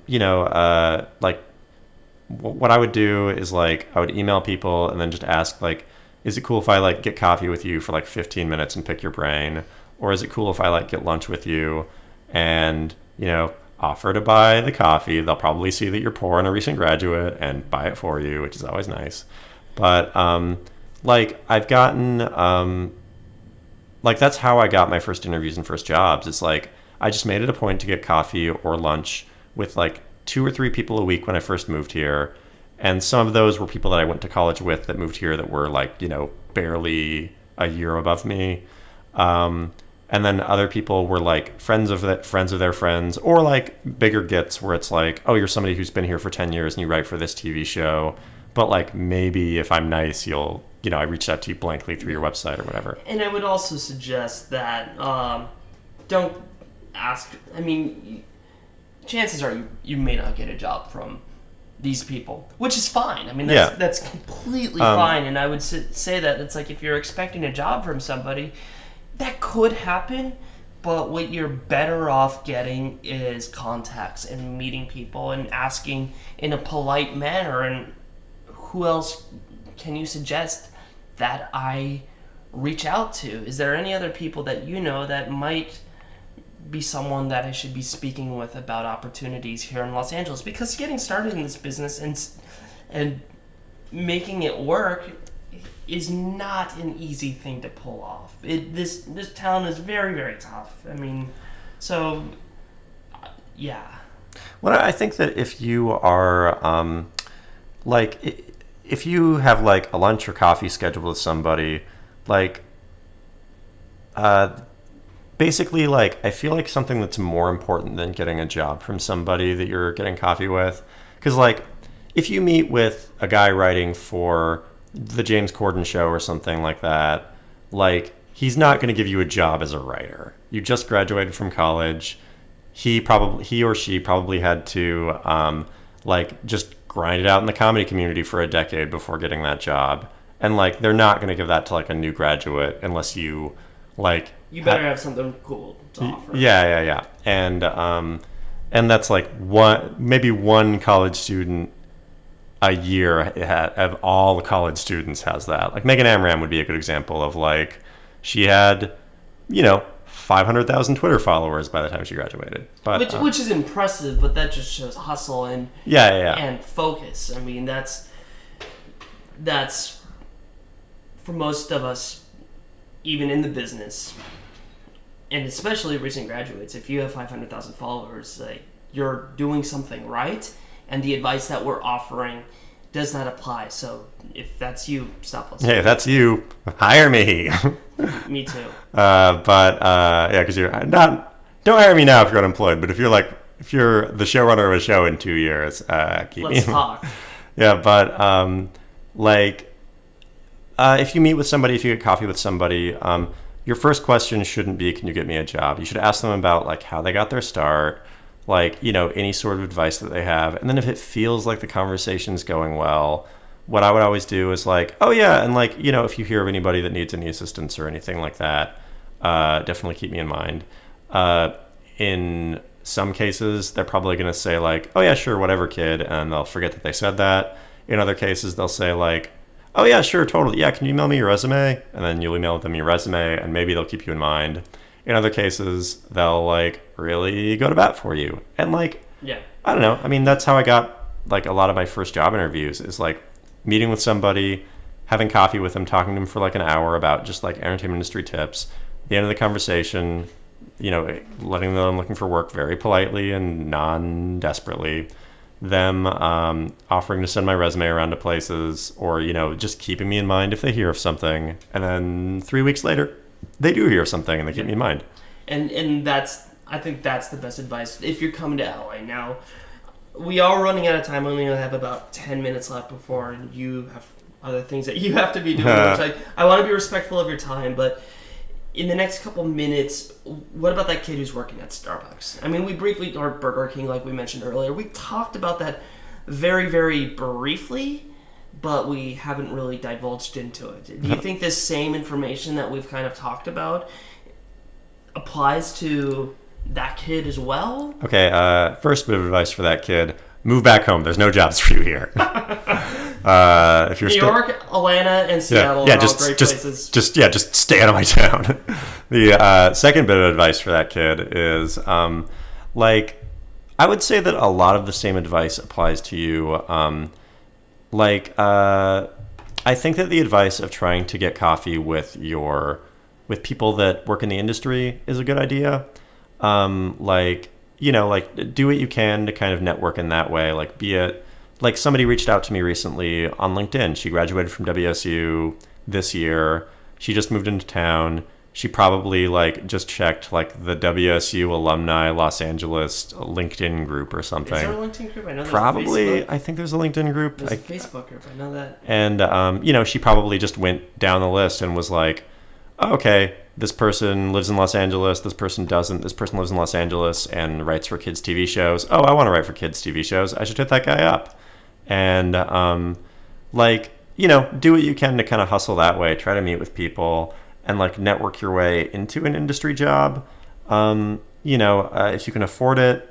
you know, like what I would do is like, I would email people and then just ask like, is it cool if I like get coffee with you for like 15 minutes and pick your brain? Or is it cool if I like get lunch with you and, you know, offer to buy the coffee? They'll probably see that you're poor and a recent graduate and buy it for you, which is always nice. But, like I've gotten, like that's how I got my first interviews and first jobs. It's like, I just made it a point to get coffee or lunch with like 2 or 3 people a week when I first moved here. And some of those were people that I went to college with that moved here that were like, you know, barely a year above me. And then other people were like friends of their friends, or like bigger gets where it's like, oh, you're somebody who's been here for 10 years and you write for this TV show. But like maybe if I'm nice, you'll, you know, I reached out to you blankly through your website or whatever. And I would also suggest that don't ask. I mean, chances are you may not get a job from these people, which is fine. I mean, that's completely fine. And I would say that it's like if you're expecting a job from somebody, that could happen. But what you're better off getting is contacts and meeting people and asking in a polite manner. And who else can you suggest that I reach out to? Is there any other people that you know that might be someone that I should be speaking with about opportunities here in Los Angeles? Because getting started in this business and making it work is not an easy thing to pull off. This town is very, very tough. I mean, so yeah. Well, I think that if you are like if you have like a lunch or coffee scheduled with somebody, like basically, like, I feel like something that's more important than getting a job from somebody that you're getting coffee with. Because, like, if you meet with a guy writing for the James Corden show or something like that, like, he's not going to give you a job as a writer. You just graduated from college. He or she probably had to, like, just grind it out in the comedy community for a decade before getting that job. And, like, they're not going to give that to, like, a new graduate unless you, like... You better have something cool to offer. Yeah. And that's like maybe one college student a year of all the college students has that. Like Megan Amram would be a good example of like, she had, you know, 500,000 Twitter followers by the time she graduated. But which is impressive, but that just shows hustle and and focus. I mean, that's for most of us, even in the business, and especially recent graduates, if you have 500,000 followers, like, you're doing something right, and the advice that we're offering does not apply. So if that's you, stop listening. Hey, if that's you, hire me. Me too. Yeah, because you're not. Don't hire me now if you're unemployed. But if you're the showrunner of a show in 2 years, keep me. Let's talk. Yeah, but if you meet with somebody, if you get coffee with somebody, your first question shouldn't be, can you get me a job? You should ask them about like how they got their start, like, you know, any sort of advice that they have. And then if it feels like the conversation's going well, what I would always do is like, oh yeah, and like, you know, if you hear of anybody that needs any assistance or anything like that, definitely keep me in mind. In some cases, they're probably going to say like, oh yeah, sure, whatever, kid, and they'll forget that they said that. In other cases, they'll say like, oh yeah, sure, totally, yeah, can you email me your resume? And then you'll email them your resume, and maybe they'll keep you in mind. In other cases, they'll like really go to bat for you. And like, yeah, I don't know. I mean, that's how I got like a lot of my first job interviews, is like meeting with somebody, having coffee with them, talking to them for like an hour about just like entertainment industry tips. At the end of the conversation, letting them know I'm looking for work very politely and non-desperately. Them offering to send my resume around to places, or just keeping me in mind if they hear of something. And then 3 weeks later, they do hear of something and they keep me in mind. And I think that's the best advice if you're coming to LA now. We are running out of time. We only have about 10 minutes left before you have other things that you have to be doing. Which I want to be respectful of your time, but in the next couple minutes, what about that kid who's working at Starbucks? I mean, we briefly, or Burger King, like we mentioned earlier, we talked about that very, very briefly, but we haven't really divulged into it. Do you think this same information that we've kind of talked about applies to that kid as well? Okay, first bit of advice for that kid: move back home. There's no jobs for you here. If you're New York, Atlanta, and Seattle are all great places. Just stay out of my town. The second bit of advice for that kid is, I would say that a lot of the same advice applies to you. I think that the advice of trying to get coffee with people that work in the industry is a good idea. Do what you can to kind of network in that way. Like, be it, like, somebody reached out to me recently on LinkedIn. She graduated from WSU this year. She just moved into town. She probably just checked the WSU alumni Los Angeles LinkedIn group or something. Is there a LinkedIn group? I know there's probably. Facebook. I think there's a LinkedIn group. There's a Facebook group. I know that. And she probably just went down the list and was like, oh, okay, this person lives in Los Angeles. This person doesn't. This person lives in Los Angeles and writes for kids' TV shows. Oh, I want to write for kids' TV shows. I should hit that guy up. And do what you can to kind of hustle that way. Try to meet with people and network your way into an industry job. If you can afford it,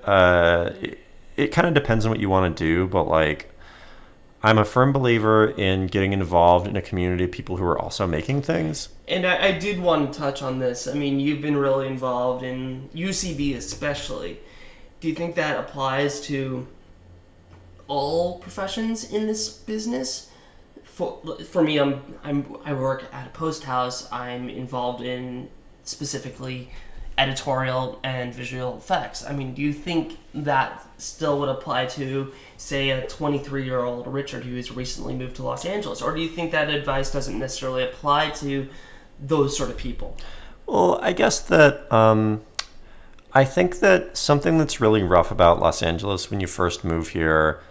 it kind of depends on what you want to do. But I'm a firm believer in getting involved in a community of people who are also making things. And I did want to touch on this. I mean, you've been really involved in UCB especially. Do you think that applies to all professions in this business? For me, I work at a post house. I'm involved in specifically editorial and visual effects. I mean, do you think that still would apply to, say, a 23-year-old Richard who has recently moved to Los Angeles? Or do you think that advice doesn't necessarily apply to those sort of people? Well, I guess that I think that something that's really rough about Los Angeles when you first move here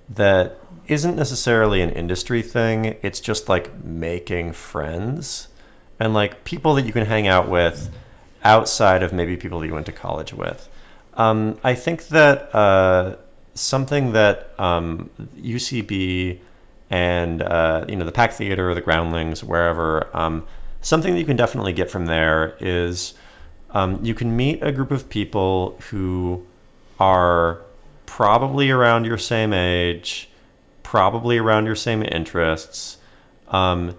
that isn't necessarily an industry thing. It's just making friends and people that you can hang out with outside of maybe people that you went to college with. I think that something that UCB and the Pack Theater or the Groundlings, wherever, something that you can definitely get from there is you can meet a group of people who are probably around your same age, probably around your same interests, and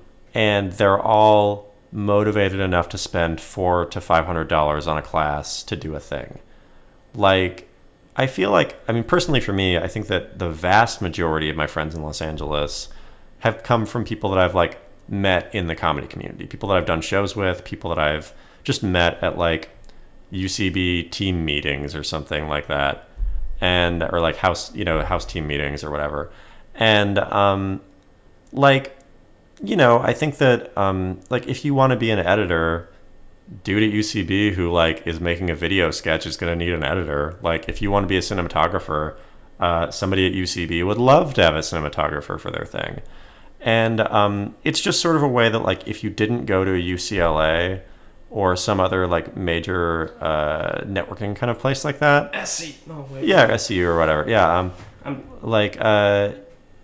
they're all motivated enough to spend $400 to $500 on a class to do a thing. I feel personally for me, I think that the vast majority of my friends in Los Angeles have come from people that I've met in the comedy community, people that I've done shows with, people that I've just met at UCB team meetings or something like that, and or house team meetings or whatever. And I think that if you want to be an editor, dude at UCB who is making a video sketch is going to need an editor. If you want to be a cinematographer, somebody at UCB would love to have a cinematographer for their thing. And it's just sort of a way that if you didn't go to a UCLA or some other major networking kind of place like that, SCU or whatever,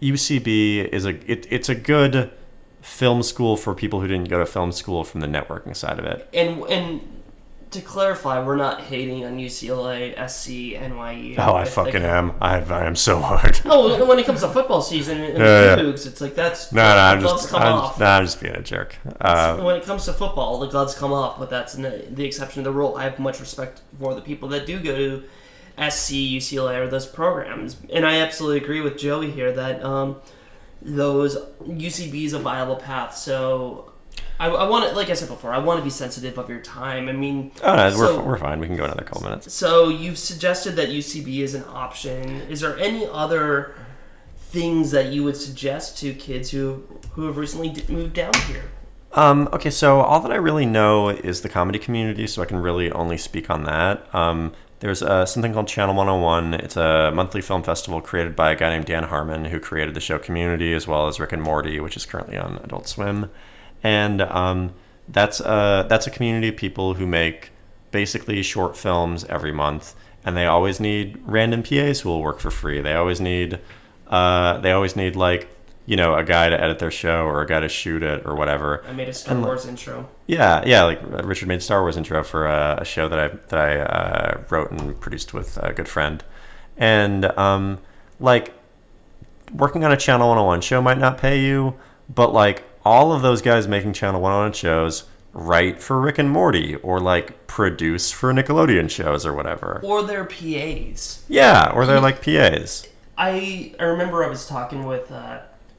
UCB is it's a good film school for people who didn't go to film school from the networking side of it. And to clarify, we're not hating on UCLA, SC, NYU. Oh, I fucking am. I am so hard. Oh, when it comes to football season and Cougs, it's like that's I'm just being a jerk. When it comes to football, the gloves come off, but that's the exception to the rule. I have much respect for the people that do go to SC, UCLA, or those programs, and I absolutely agree with Joey here that those UCB is a viable path. So I want to, like I said before, I want to be sensitive of your time. I mean, we're fine. We can go another couple minutes. So you've suggested that UCB is an option. Is there any other things that you would suggest to kids who have recently moved down here? Okay, so all that I really know is the comedy community, so I can really only speak on that. There's something called Channel 101. It's a monthly film festival created by a guy named Dan Harmon, who created the show Community, as well as Rick and Morty, which is currently on Adult Swim. And that's a community of people who make basically short films every month, and they always need random PAs who will work for free. They always need like, you know, a guy to edit their show or a guy to shoot it or whatever. I made a Star Wars intro. Yeah, like Richard made Star Wars intro for a show that I wrote and produced with a good friend, and like working on a Channel 101 show might not pay you, but like all of those guys making Channel 101 shows write for Rick and Morty or like produce for Nickelodeon shows or whatever. Or they're PAs. Yeah, or they're like PAs. I remember I was talking with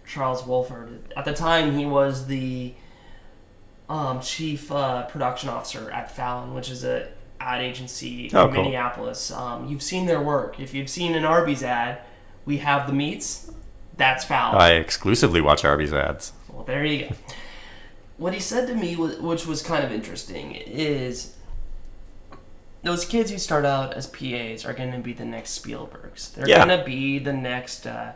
Charles Wolford. At the time, he was the chief production officer at Fallon, which is a ad agency in Minneapolis. You've seen their work. If you've seen an Arby's ad, we have the meats. That's Fallon. I exclusively watch Arby's ads. Well, there you go. What he said to me, which was kind of interesting, is those kids who start out as PAs are going to be the next Spielbergs. They're going to be the next... I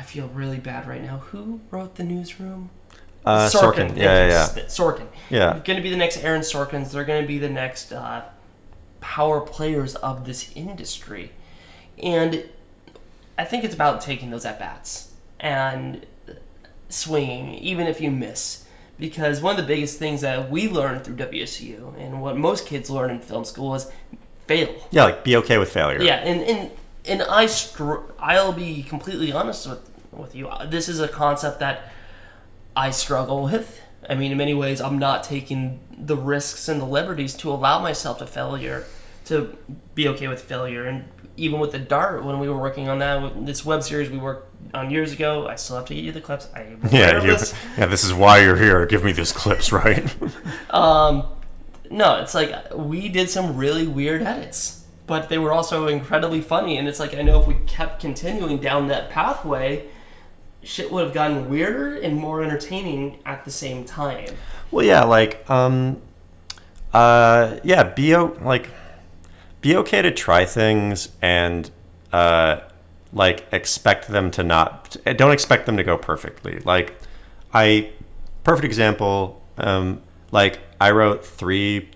feel really bad right now. Who wrote The Newsroom? Sorkin. Yeah. Sorkin. Yeah. They're going to be the next Aaron Sorkins. They're going to be the next power players of this industry. And I think it's about taking those at-bats and swinging, even if you miss. Because one of the biggest things that we learned through WSU, and what most kids learn in film school, is fail. Yeah, like be okay with failure. Yeah, and I'll be completely honest with you. This is a concept that I struggle with. I mean, in many ways, I'm not taking the risks and the liberties to allow myself to be okay with failure. And even with the Dart, when we were working on this web series we worked on years ago, I still have to get you the clips. This is why you're here. Give me these clips, right? No, it's like we did some really weird edits, but they were also incredibly funny. And it's like, I know if we kept continuing down that pathway, shit would have gotten weirder and more entertaining at the same time. Well, yeah, like, be okay to try things and, like, expect them to don't expect them to go perfectly. Like, perfect example, like, I wrote three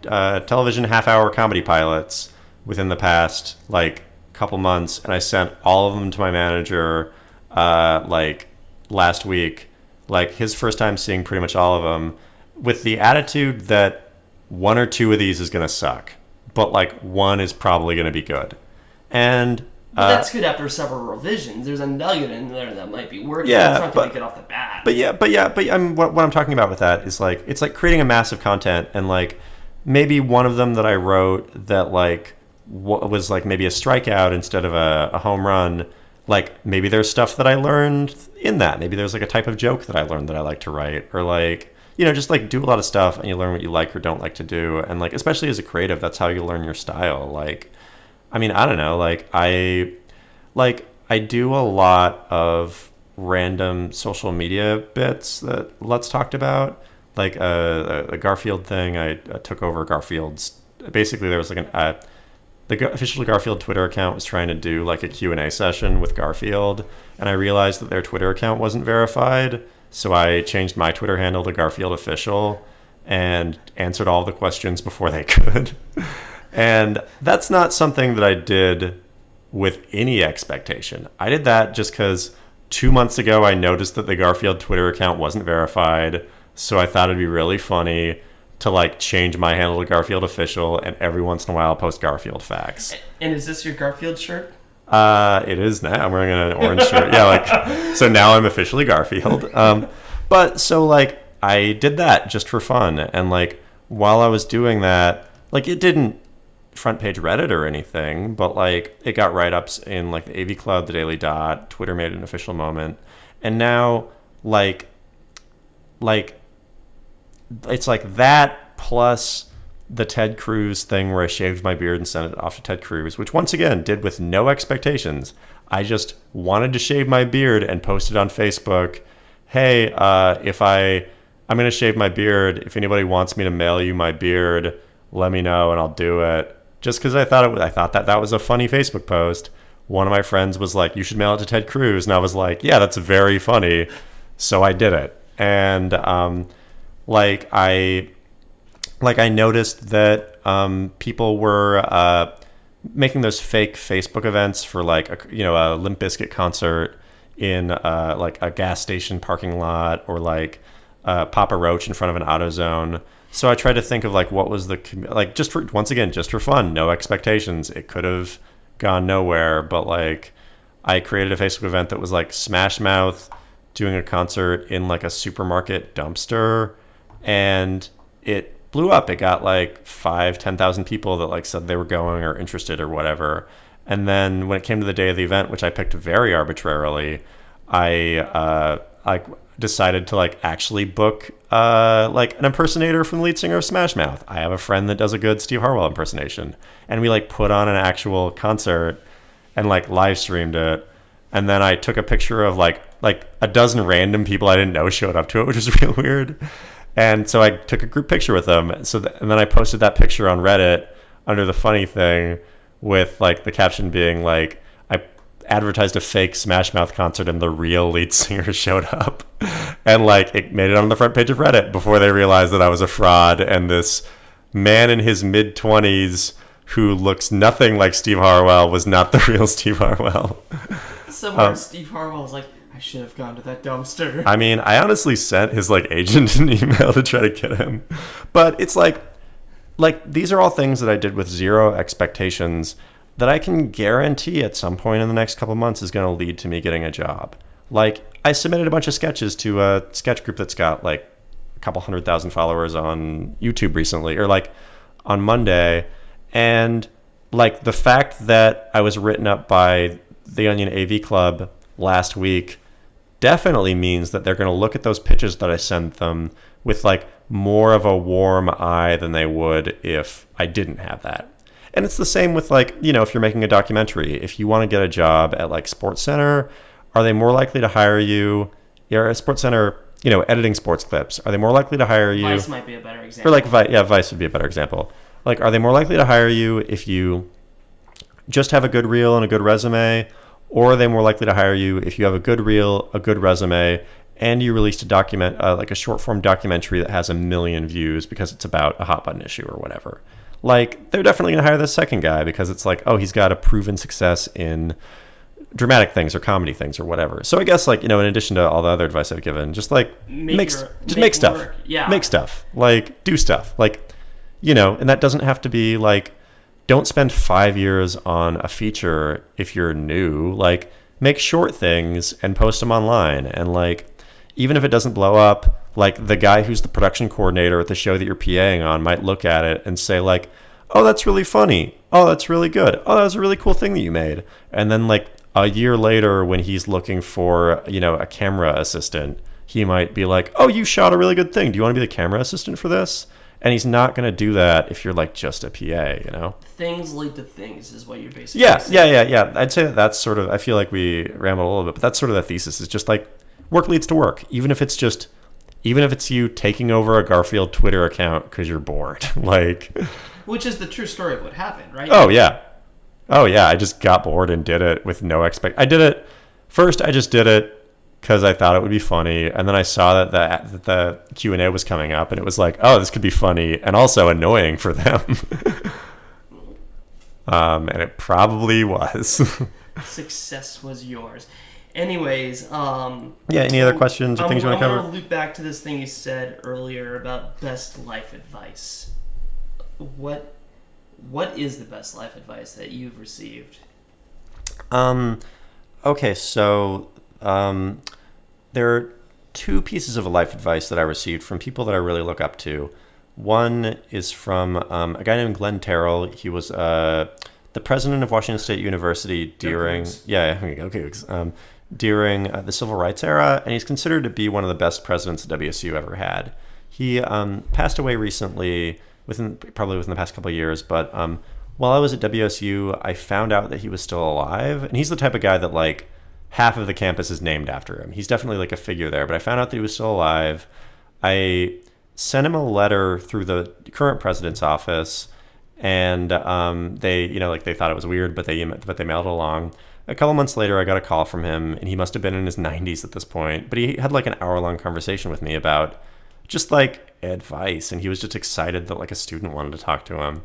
television half-hour comedy pilots within the past, like, couple months, and I sent all of them to my manager, like, last week, like, his first time seeing pretty much all of them, with the attitude that one or two of these is going to suck, but, like, one is probably going to be good. And but that's good after several revisions. There's a nugget in there that might be working. Yeah, it's not going to get off the bat. But what I'm talking about with that is, like, it's like creating a massive content, and, like, maybe one of them that I wrote that, like, was, like, maybe a strikeout instead of a home run. Like, maybe there's stuff that I learned in that. Maybe there's, like, a type of joke that I learned that I like to write, or, like, you know, just, like, do a lot of stuff and you learn what you like or don't like to do. And, like, especially as a creative, that's how you learn your style. Like, I mean, I don't know, like, I do a lot of random social media bits that Lutz talked about, like a Garfield thing. I took over Garfield's. Basically, there was like the official Garfield Twitter account was trying to do like a Q&A session with Garfield, and I realized that their Twitter account wasn't verified, so I changed my Twitter handle to Garfield Official and answered all the questions before they could. And that's not something that I did with any expectation. I did that just because 2 months ago, I noticed that the Garfield Twitter account wasn't verified, so I thought it'd be really funny to like change my handle to Garfield Official, and every once in a while post Garfield facts. And is this your Garfield shirt? It is now. I'm wearing an orange shirt. Yeah, like so now I'm officially Garfield. But so like I did that just for fun, and like while I was doing that, like it didn't front page Reddit or anything, but like it got write-ups in like the AV Club, the Daily Dot, Twitter made an official moment, and now like it's like that plus the Ted Cruz thing where I shaved my beard and sent it off to Ted Cruz, which once again did with no expectations. I just wanted to shave my beard and posted on Facebook, hey, I'm going to shave my beard. If anybody wants me to mail you my beard, let me know and I'll do it. Just because I thought that was a funny Facebook post. One of my friends was like, you should mail it to Ted Cruz. And I was like, yeah, that's very funny. So I did it. And I noticed that people were making those fake Facebook events for like a Limp Bizkit concert in like a gas station parking lot, or like Papa Roach in front of an AutoZone. So I tried to think of like what was just for fun, no expectations. It could have gone nowhere, but like I created a Facebook event that was like Smash Mouth doing a concert in like a supermarket dumpster, and it blew up. It got like 10,000 people that like said they were going or interested or whatever. And then when it came to the day of the event, which I picked very arbitrarily, I decided to like actually book like an impersonator from the lead singer of Smash Mouth. I have a friend that does a good Steve Harwell impersonation, and we like put on an actual concert and like live streamed it. And then I took a picture of like a dozen random people I didn't know showed up to it, which was real weird. And so I took a group picture with them. And then I posted that picture on Reddit under the funny thing, with like the caption being like, I advertised a fake Smash Mouth concert and the real lead singer showed up. And like it made it on the front page of Reddit before they realized that I was a fraud. And this man in his mid-20s who looks nothing like Steve Harwell was not the real Steve Harwell. Somewhere Steve Harwell was like, I should have gone to that dumpster. I mean, I honestly sent his like agent an email to try to get him. But it's like these are all things that I did with zero expectations that I can guarantee at some point in the next couple months is going to lead to me getting a job. Like I submitted a bunch of sketches to a sketch group that's got like a couple 100,000 followers on YouTube recently, or like on Monday. And like the fact that I was written up by the Onion AV Club last week definitely means that they're going to look at those pitches that I sent them with like more of a warm eye than they would if I didn't have that. And it's the same with like, if you're making a documentary, if you want to get a job at like SportsCenter, are they more likely to hire you? You're at SportsCenter, editing sports clips. Are they more likely to hire you? Vice might be a better example. Or like Vice would be a better example. Like, are they more likely to hire you if you just have a good reel and a good resume? Or are they more likely to hire you if you have a good reel, a good resume, and you released a like a short form documentary that has 1 million views because it's about a hot button issue or whatever? Like, they're definitely going to hire the second guy because it's like, oh, he's got a proven success in dramatic things or comedy things or whatever. So I guess like, in addition to all the other advice I've given, just like make stuff. Work. Yeah. Make stuff. Like do stuff. Like, and that doesn't have to be like, don't spend 5 years on a feature if you're new. Like, make short things and post them online. And like, even if it doesn't blow up, like the guy who's the production coordinator at the show that you're PAing on might look at it and say like, oh, that's really funny. Oh, that's really good. Oh, that was a really cool thing that you made. And then like a year later, when he's looking for, a camera assistant, he might be like, oh, you shot a really good thing. Do you want to be the camera assistant for this? And he's not going to do that if you're like just a PA, Things lead to things is what you're basically saying. Yeah. I'd say that's sort of, I feel like we rambled a little bit, but that's sort of the thesis, is just like work leads to work. Even if it's you taking over a Garfield Twitter account because you're bored, like. Which is the true story of what happened, right? Oh yeah. I just got bored and did it with no I did it. First, I just did it because I thought it would be funny, and then I saw that the Q&A was coming up, and it was like, oh, this could be funny and also annoying for them. And it probably was. Success was yours. Anyways, Yeah, any other questions or things you want to I cover? want to loop back to this thing you said earlier about best life advice. What is the best life advice that you've received? Okay, so there are two pieces of life advice that I received from people that I really look up to. One is from a guy named Glenn Terrell. He was the president of Washington State University during during the Civil Rights era, and he's considered to be one of the best presidents WSU ever had. He passed away recently, probably within the past couple of years, but while I was at WSU, I found out that he was still alive, and he's the type of guy that like half of the campus is named after him. He's definitely like a figure there, but I found out that he was still alive. I sent him a letter through the current president's office, and they, they thought it was weird, but they mailed it along. A couple months later, I got a call from him, and he must have been in his 90s at this point, but he had like an hour-long conversation with me about just like advice, and he was just excited that like a student wanted to talk to him.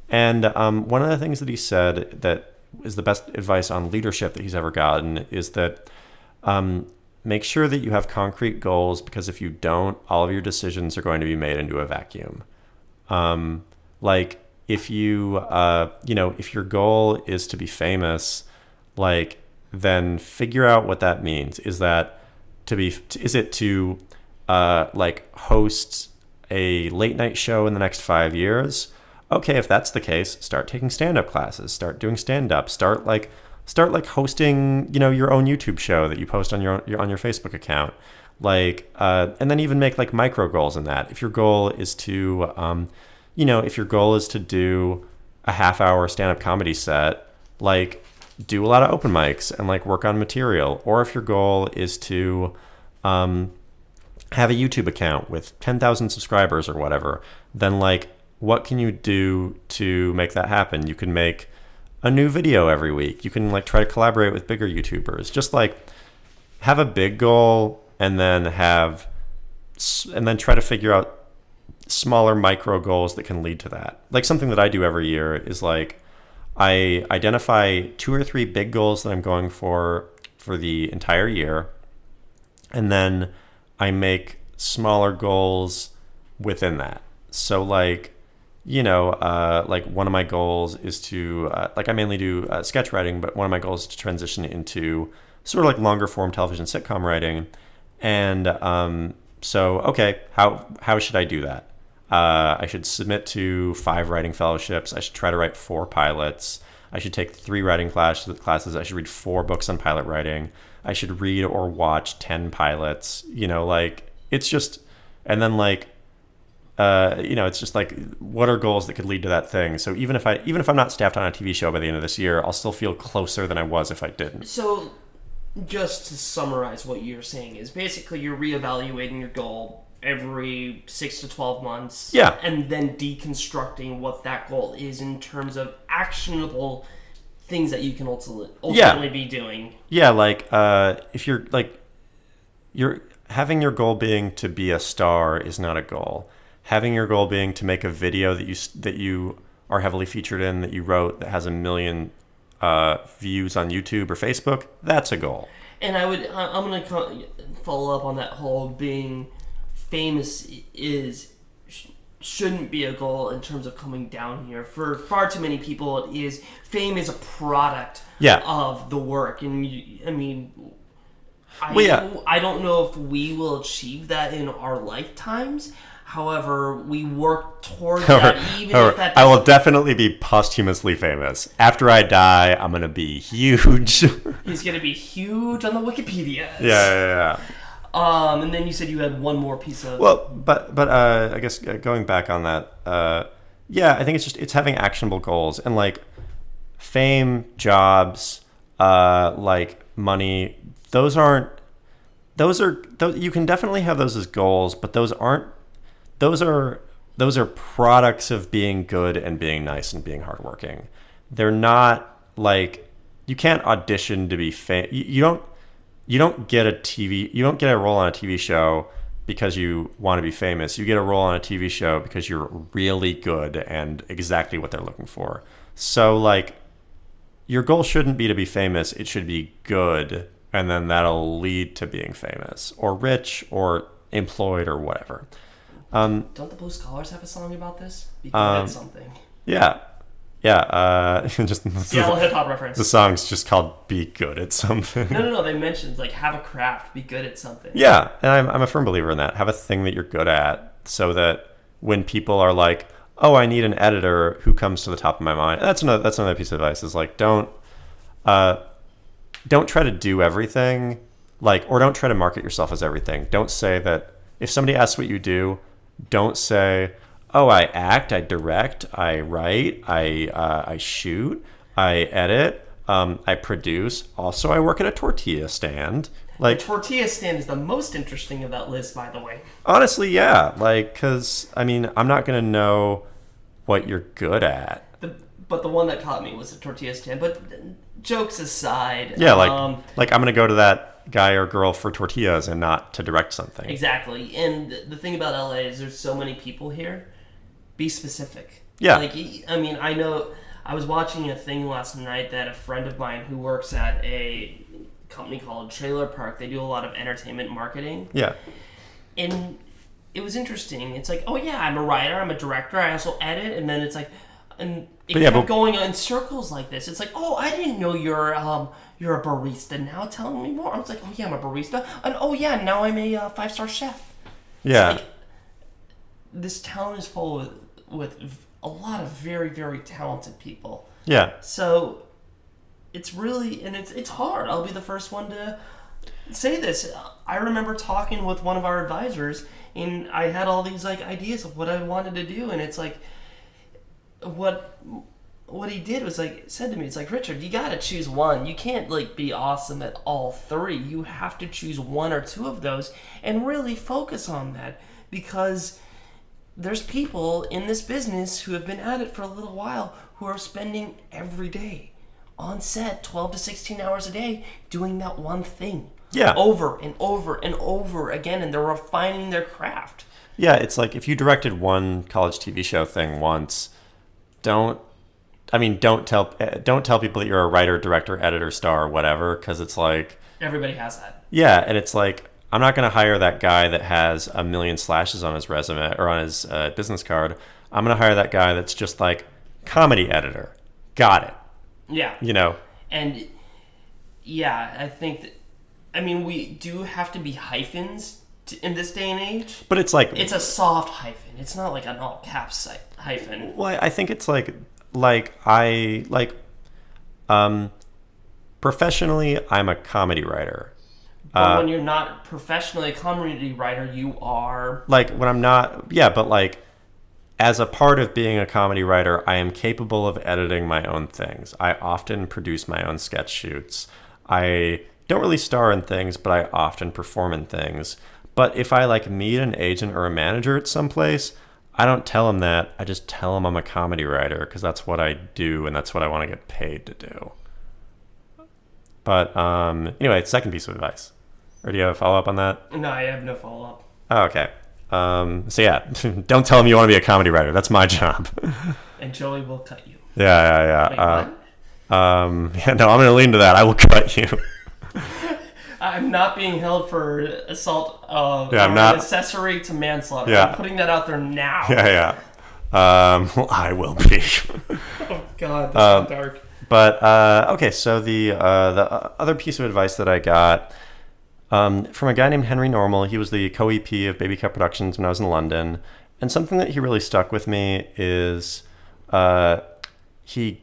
And one of the things that he said that is the best advice on leadership that he's ever gotten is that make sure that you have concrete goals, because if you don't, all of your decisions are going to be made into a vacuum. Like if you, if your goal is to be famous, like then figure out what that means. Is it to like host a late night show in the next 5 years? Okay, if that's the case, start taking stand-up classes, start doing stand-up, start like hosting, your own YouTube show that you post on your Facebook account. Like, and then even make like micro goals in that. If your goal is to, do a half-hour stand-up comedy set, like do a lot of open mics and like work on material. Or if your goal is to have a YouTube account with 10,000 subscribers or whatever, then like what can you do to make that happen? You can make a new video every week. You can like try to collaborate with bigger YouTubers. Just like have a big goal and then try to figure out smaller micro goals that can lead to that. Like something that I do every year is like I identify 2 or 3 big goals that I'm going for the entire year, and then I make smaller goals within that. So like, like one of my goals is to, I mainly do sketch writing, but one of my goals is to transition into sort of like longer form television sitcom writing. And so, okay, how should I do that? I should submit to 5 writing fellowships. I should try to write 4 pilots. I should take 3 writing classes. I should read 4 books on pilot writing. I should read or watch 10 pilots. It's just, and then like, it's just like, what are goals that could lead to that thing? So even if I'm not staffed on a TV show by the end of this year, I'll still feel closer than I was if I didn't. So just to summarize, what you're saying is basically you're reevaluating your goal every 6 to 12 months. Yeah. And then deconstructing what that goal is in terms of actionable things that you can ultimately be doing. Yeah, like if you're like, you're having your goal being to be a star is not a goal. Having your goal being to make a video that you are heavily featured in, that you wrote, that has 1 million views on YouTube or Facebook, that's a goal. And I'm going to follow up on that whole being famous shouldn't be a goal in terms of coming down here. For far too many people, fame is a product of the work. And I don't know if we will achieve that in our lifetimes. However, we work towards that, if that I will definitely be posthumously famous. After I die, I'm going to be huge. He's going to be huge on the Wikipedia. Yeah. And then you said you had one more piece of... Well, but I guess going back on that, I think it's having actionable goals. And like fame, jobs, like money, those you can definitely have those as goals, but those are products of being good and being nice and being hardworking. They're not like, you can't audition to be you don't get a role on a TV show because you want to be famous. You get a role on a TV show because you're really good and exactly what they're looking for. So like, your goal shouldn't be to be famous. It should be good and then that'll lead to being famous or rich or employed or whatever. Don't the Blues Scholars have a song about this? Be good at something. Yeah. Just Seattle hip hop reference. The song's just called "Be Good at Something." No. They mentioned like have a craft, be good at something. Yeah, and I'm a firm believer in that. Have a thing that you're good at, so that when people are like, "Oh, I need an editor," who comes to the top of my mind? That's another piece of advice. Is like don't try to do everything, or don't try to market yourself as everything. Don't say that if somebody asks what you do, don't say, "Oh, I act, I direct, I write, I shoot, I edit, I produce. Also, I work at a tortilla stand." The tortilla stand is the most interesting of that list, by the way. Honestly, yeah. Because, I'm not going to know what you're good at. But the one that caught me was the tortilla stand. But jokes aside... Yeah, I'm going to go to that guy or girl for tortillas and not to direct something. Exactly. And the thing about LA is there's so many people here. Be specific. Yeah. I know... I was watching a thing last night that a friend of mine who works at a company called Trailer Park, they do a lot of entertainment marketing. Yeah. And it was interesting. It's like, oh yeah, I'm a writer, I'm a director, I also edit, and then it's like, and it kept going in circles like this. It's like, oh, I didn't know you're a barista now. Telling me more. I was like, oh yeah, I'm a barista, and oh yeah, now I'm a 5-star chef. Yeah. It's like, this town is full with a lot of very, very talented people. Yeah. So it's really, and it's hard. I'll be the first one to say this. I remember talking with one of our advisors, and I had all these ideas of what I wanted to do, and it's like, what he did was said to me, it's like, Richard, you got to choose one. You can't be awesome at all three. You have to choose one or two of those and really focus on that, because there's people in this business who have been at it for a little while who are spending every day on set 12 to 16 hours a day doing that one thing. Yeah. Over and over and over again, and they're refining their craft. Yeah, it's like if you directed one college TV show thing once, don't tell people that you're a writer, director, editor, star, whatever, because it's like everybody has that. Yeah, and it's like, I'm not going to hire that guy that has 1 million slashes on his resume or on his business card. I'm going to hire that guy that's just comedy editor. Got it. Yeah. And yeah, I think that, we do have to be hyphens in this day and age. But it's it's a soft hyphen. It's not an all caps hyphen. Well, I think it's professionally, I'm a comedy writer. But when you're not professionally a comedy writer, you are... when I'm not... Yeah, but as a part of being a comedy writer, I am capable of editing my own things. I often produce my own sketch shoots. I don't really star in things, but I often perform in things. But if I meet an agent or a manager at some place, I don't tell them that. I just tell them I'm a comedy writer, because that's what I do and that's what I want to get paid to do. But anyway, second piece of advice. Or do you have a follow-up on that? No, I have no follow-up. Oh, okay. So yeah, don't tell them you want to be a comedy writer. That's my job. And Joey will cut you. Yeah. Wait, no, I'm going to lean to that. I will cut you. I'm not being held for assault I'm not accessory to manslaughter. Yeah. I'm putting that out there now. Yeah. I will be. Oh God, that's so dark. But okay, so the other piece of advice that I got from a guy named Henry Normal. He was the co-EP of Baby Cut Productions when I was in London, and something that he really stuck with me is he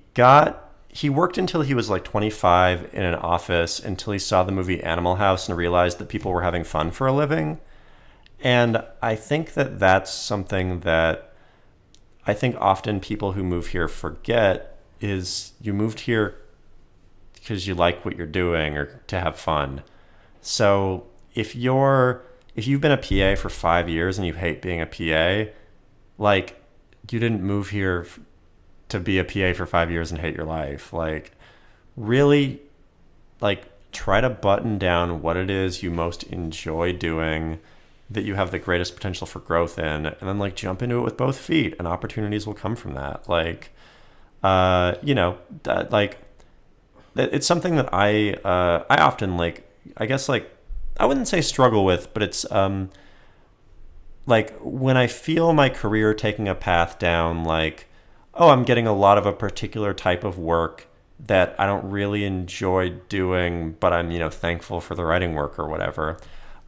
worked until he was 25 in an office until he saw the movie Animal House and realized that people were having fun for a living. And I think that that's something that I think often people who move here forget, is you moved here because you like what you're doing or to have fun. So if you've been a PA for 5 years and you hate being a PA, you didn't move here to be a PA for 5 years and hate your life. Really, try to button down what it is you most enjoy doing, that you have the greatest potential for growth in, and then jump into it with both feet, and opportunities will come from that. It's something that I often I guess like I wouldn't say struggle with, but it's like when I feel my career taking a path down, like, oh, I'm getting a lot of a particular type of work that I don't really enjoy doing, but I'm, thankful for the writing work or whatever.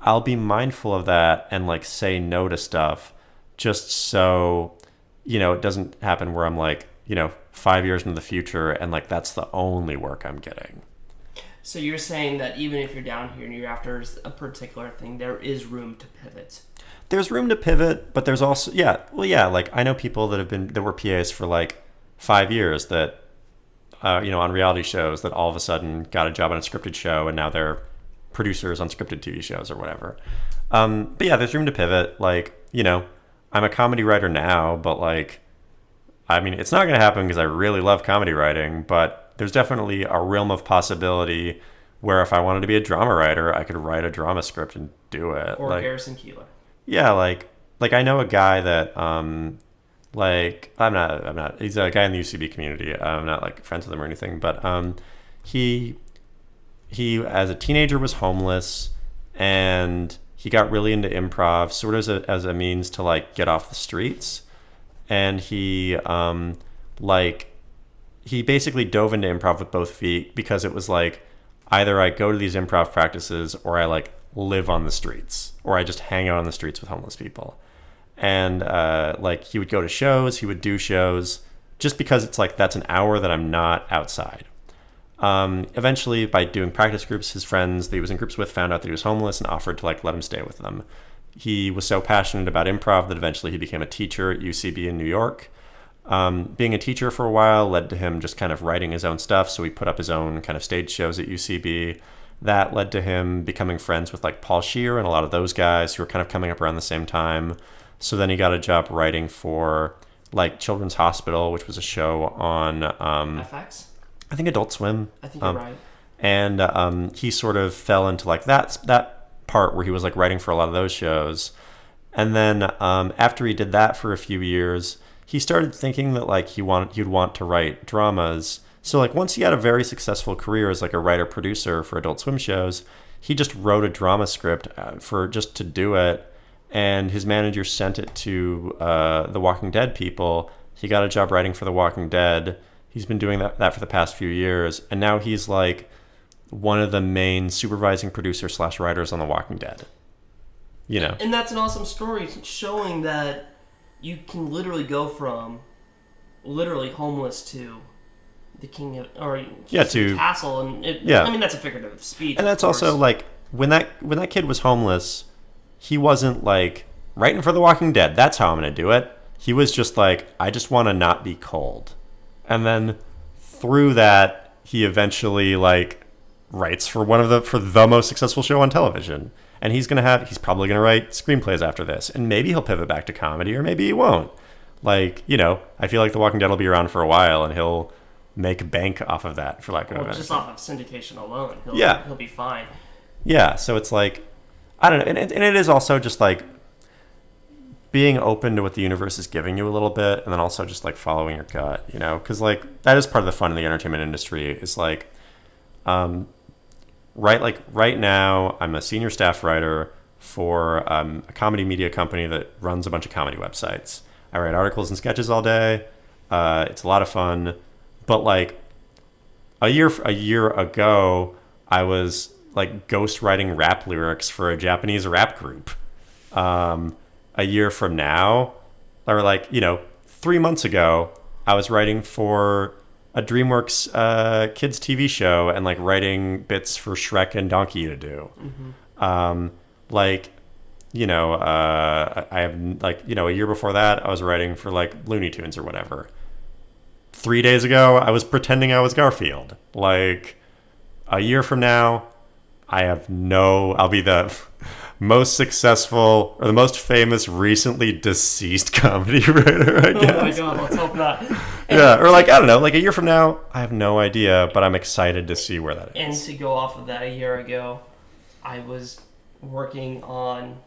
I'll be mindful of that and like say no to stuff just so, it doesn't happen where I'm like, 5 years into the future and like that's the only work I'm getting. So you're saying that even if you're down here and you're after a particular thing, there is room to pivot. There's room to pivot, but there's also, like I know people that were PAs for like 5 years that, on reality shows that all of a sudden got a job on a scripted show and now they're producers on scripted TV shows or whatever. But yeah, there's room to pivot. Like, I'm a comedy writer now, but like, I mean, it's not going to happen because I really love comedy writing, but there's definitely a realm of possibility where if I wanted to be a drama writer, I could write a drama script and do it. Or like, Garrison Keillor. Yeah, like I know a guy that like I'm not he's a guy in the UCB community. I'm not like friends with him or anything, but he as a teenager was homeless and he got really into improv sort of as a means to like get off the streets, and he basically dove into improv with both feet because it was like either I go to these improv practices or I like live on the streets or I just hang out on the streets with homeless people. And like he would go to shows, he would do shows just because it's like that's an hour that I'm not outside. Eventually, by doing practice groups, his friends that he was in groups with found out that he was homeless and offered to like let him stay with them. He was so passionate about improv that eventually he became a teacher at UCB in New York. Being a teacher for a while led to him just kind of writing his own stuff. So he put up his own kind of stage shows at UCB. That led to him becoming friends with like Paul Scheer and a lot of those guys who were kind of coming up around the same time. So then he got a job writing for like Children's Hospital, which was a show on FX? I think Adult Swim. I think you're right. And he sort of fell into like that part where he was like writing for a lot of those shows. And then after he did that for a few years, he started thinking that like he'd want to write dramas. So like once he had a very successful career as like a writer producer for Adult Swim shows, he just wrote a drama script for just to do it, and his manager sent it to the Walking Dead people. He got a job writing for the Walking Dead. He's been doing that for the past few years, and now he's like one of the main supervising producer / writers on the Walking Dead. And that's an awesome story showing that you can literally go from literally homeless to the king of, or to the castle, and I mean that's a figurative speech. And that's also like when that kid was homeless, he wasn't like writing for The Walking Dead. That's how I'm going to do it. He was just like, I just want to not be cold, and then through that, he eventually like writes for the most successful show on television. And he's probably going to write screenplays after this. And maybe he'll pivot back to comedy, or maybe he won't. Like, I feel like The Walking Dead will be around for a while, and he'll make bank off of that, for lack of a better. Just off of syndication alone. He'll be fine. Yeah, so it's like, I don't know. And it is also just like being open to what the universe is giving you a little bit, and then also just like following your gut, Because like that is part of the fun in the entertainment industry is like, right now, I'm a senior staff writer for a comedy media company that runs a bunch of comedy websites. I write articles and sketches all day. It's a lot of fun. But like a year ago, I was like ghostwriting rap lyrics for a Japanese rap group. A year from now, or like 3 months ago, I was writing for a DreamWorks kids TV show and like writing bits for Shrek and Donkey to do. Mm-hmm. I have like, a year before that, I was writing for like Looney Tunes or whatever. 3 days ago, I was pretending I was Garfield. Like a year from now, I'll be the most successful or the most famous recently deceased comedy writer, I guess. Oh my God, let's hope not. Yeah, or like, I don't know, like a year from now, I have no idea, but I'm excited to see where that is. And to go off of that, a year ago, I was working on,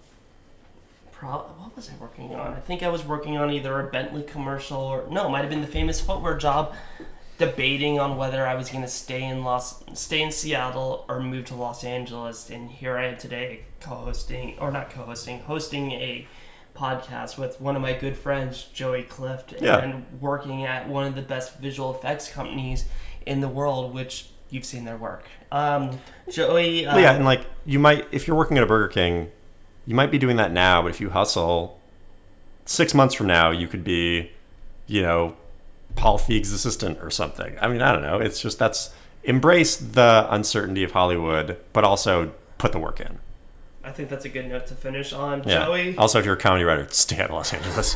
what was I working on? I think I was working on either a Bentley commercial it might have been the famous footwear job. debating on whether I was going to stay in Seattle or move to Los Angeles, and here I am today hosting a podcast with one of my good friends, Joey Clift, and working at one of the best visual effects companies in the world, which you've seen their work. Joey... and like, you might, if you're working at a Burger King, you might be doing that now, but if you hustle, 6 months from now, you could be, Paul Feig's assistant or something. I mean, I don't know. It's just, embrace the uncertainty of Hollywood, but also put the work in. I think that's a good note to finish on. Yeah. Joey? Also, if you're a comedy writer, stay out of Los Angeles.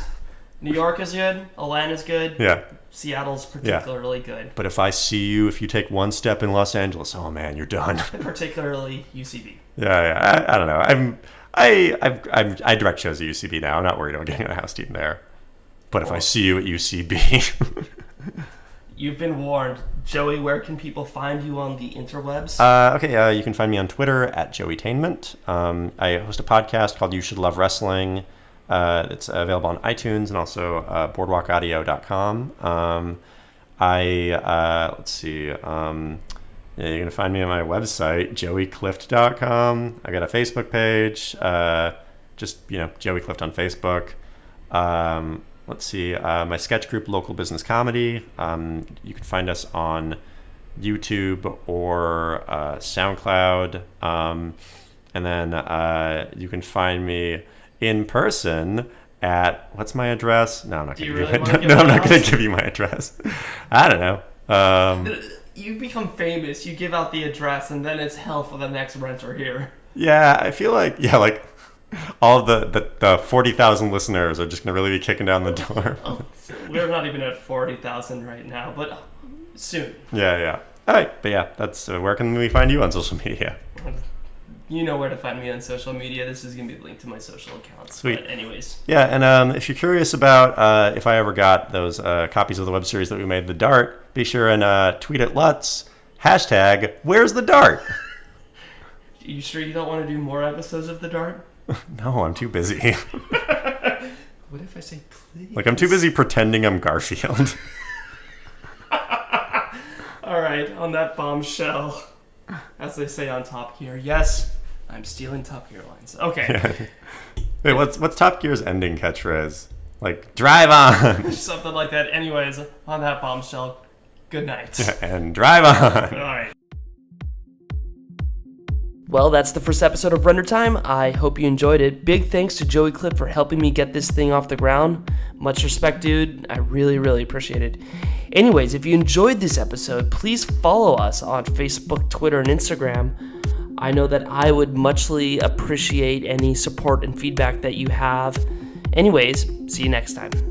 New York is good. Atlanta's good. Yeah. Seattle's particularly good. But if you take one step in Los Angeles, oh man, you're done. Particularly UCB. Yeah. I don't know. I direct shows at UCB now. I'm not worried about getting a house team there. But if I see you at UCB... You've been warned. Joey, where can people find you on the interwebs? You can find me on Twitter at Joeytainment. I host a podcast called You Should Love Wrestling. It's available on iTunes and also boardwalkaudio.com. Let's see. You're going to find me on my website, joeyclift.com. I got a Facebook page. Joey Clift on Facebook. Let's see, my sketch group, Local Business Comedy. You can find us on YouTube or SoundCloud. And then you can find me in person at, what's my address? No, I'm not going to give you my address. I don't know. You become famous, you give out the address, and then it's hell for the next renter here. Yeah, I feel like, all of the 40,000 listeners are just going to really be kicking down the door. We're not even at 40,000 right now, but soon. Yeah. All right, but that's where can we find you on social media? You know where to find me on social media. This is going to be linked to my social accounts. Sweet. But anyways. Yeah, and if you're curious about if I ever got those copies of the web series that we made, The Dart, be sure and tweet at Lutz, # Where's the Dart? You sure you don't want to do more episodes of The Dart? No, I'm too busy. What if I say please? Like, I'm too busy pretending I'm Garfield. All right, on that bombshell, as they say on Top Gear, yes, I'm stealing Top Gear lines. Okay. Yeah. Wait, what's Top Gear's ending catchphrase? Like, drive on. Something like that. Anyways, on that bombshell, good night. And drive on. All right. Well, that's the first episode of Render Time. I hope you enjoyed it. Big thanks to Joey Clift for helping me get this thing off the ground. Much respect, dude. I really, really appreciate it. Anyways, if you enjoyed this episode, please follow us on Facebook, Twitter, and Instagram. I know that I would muchly appreciate any support and feedback that you have. Anyways, see you next time.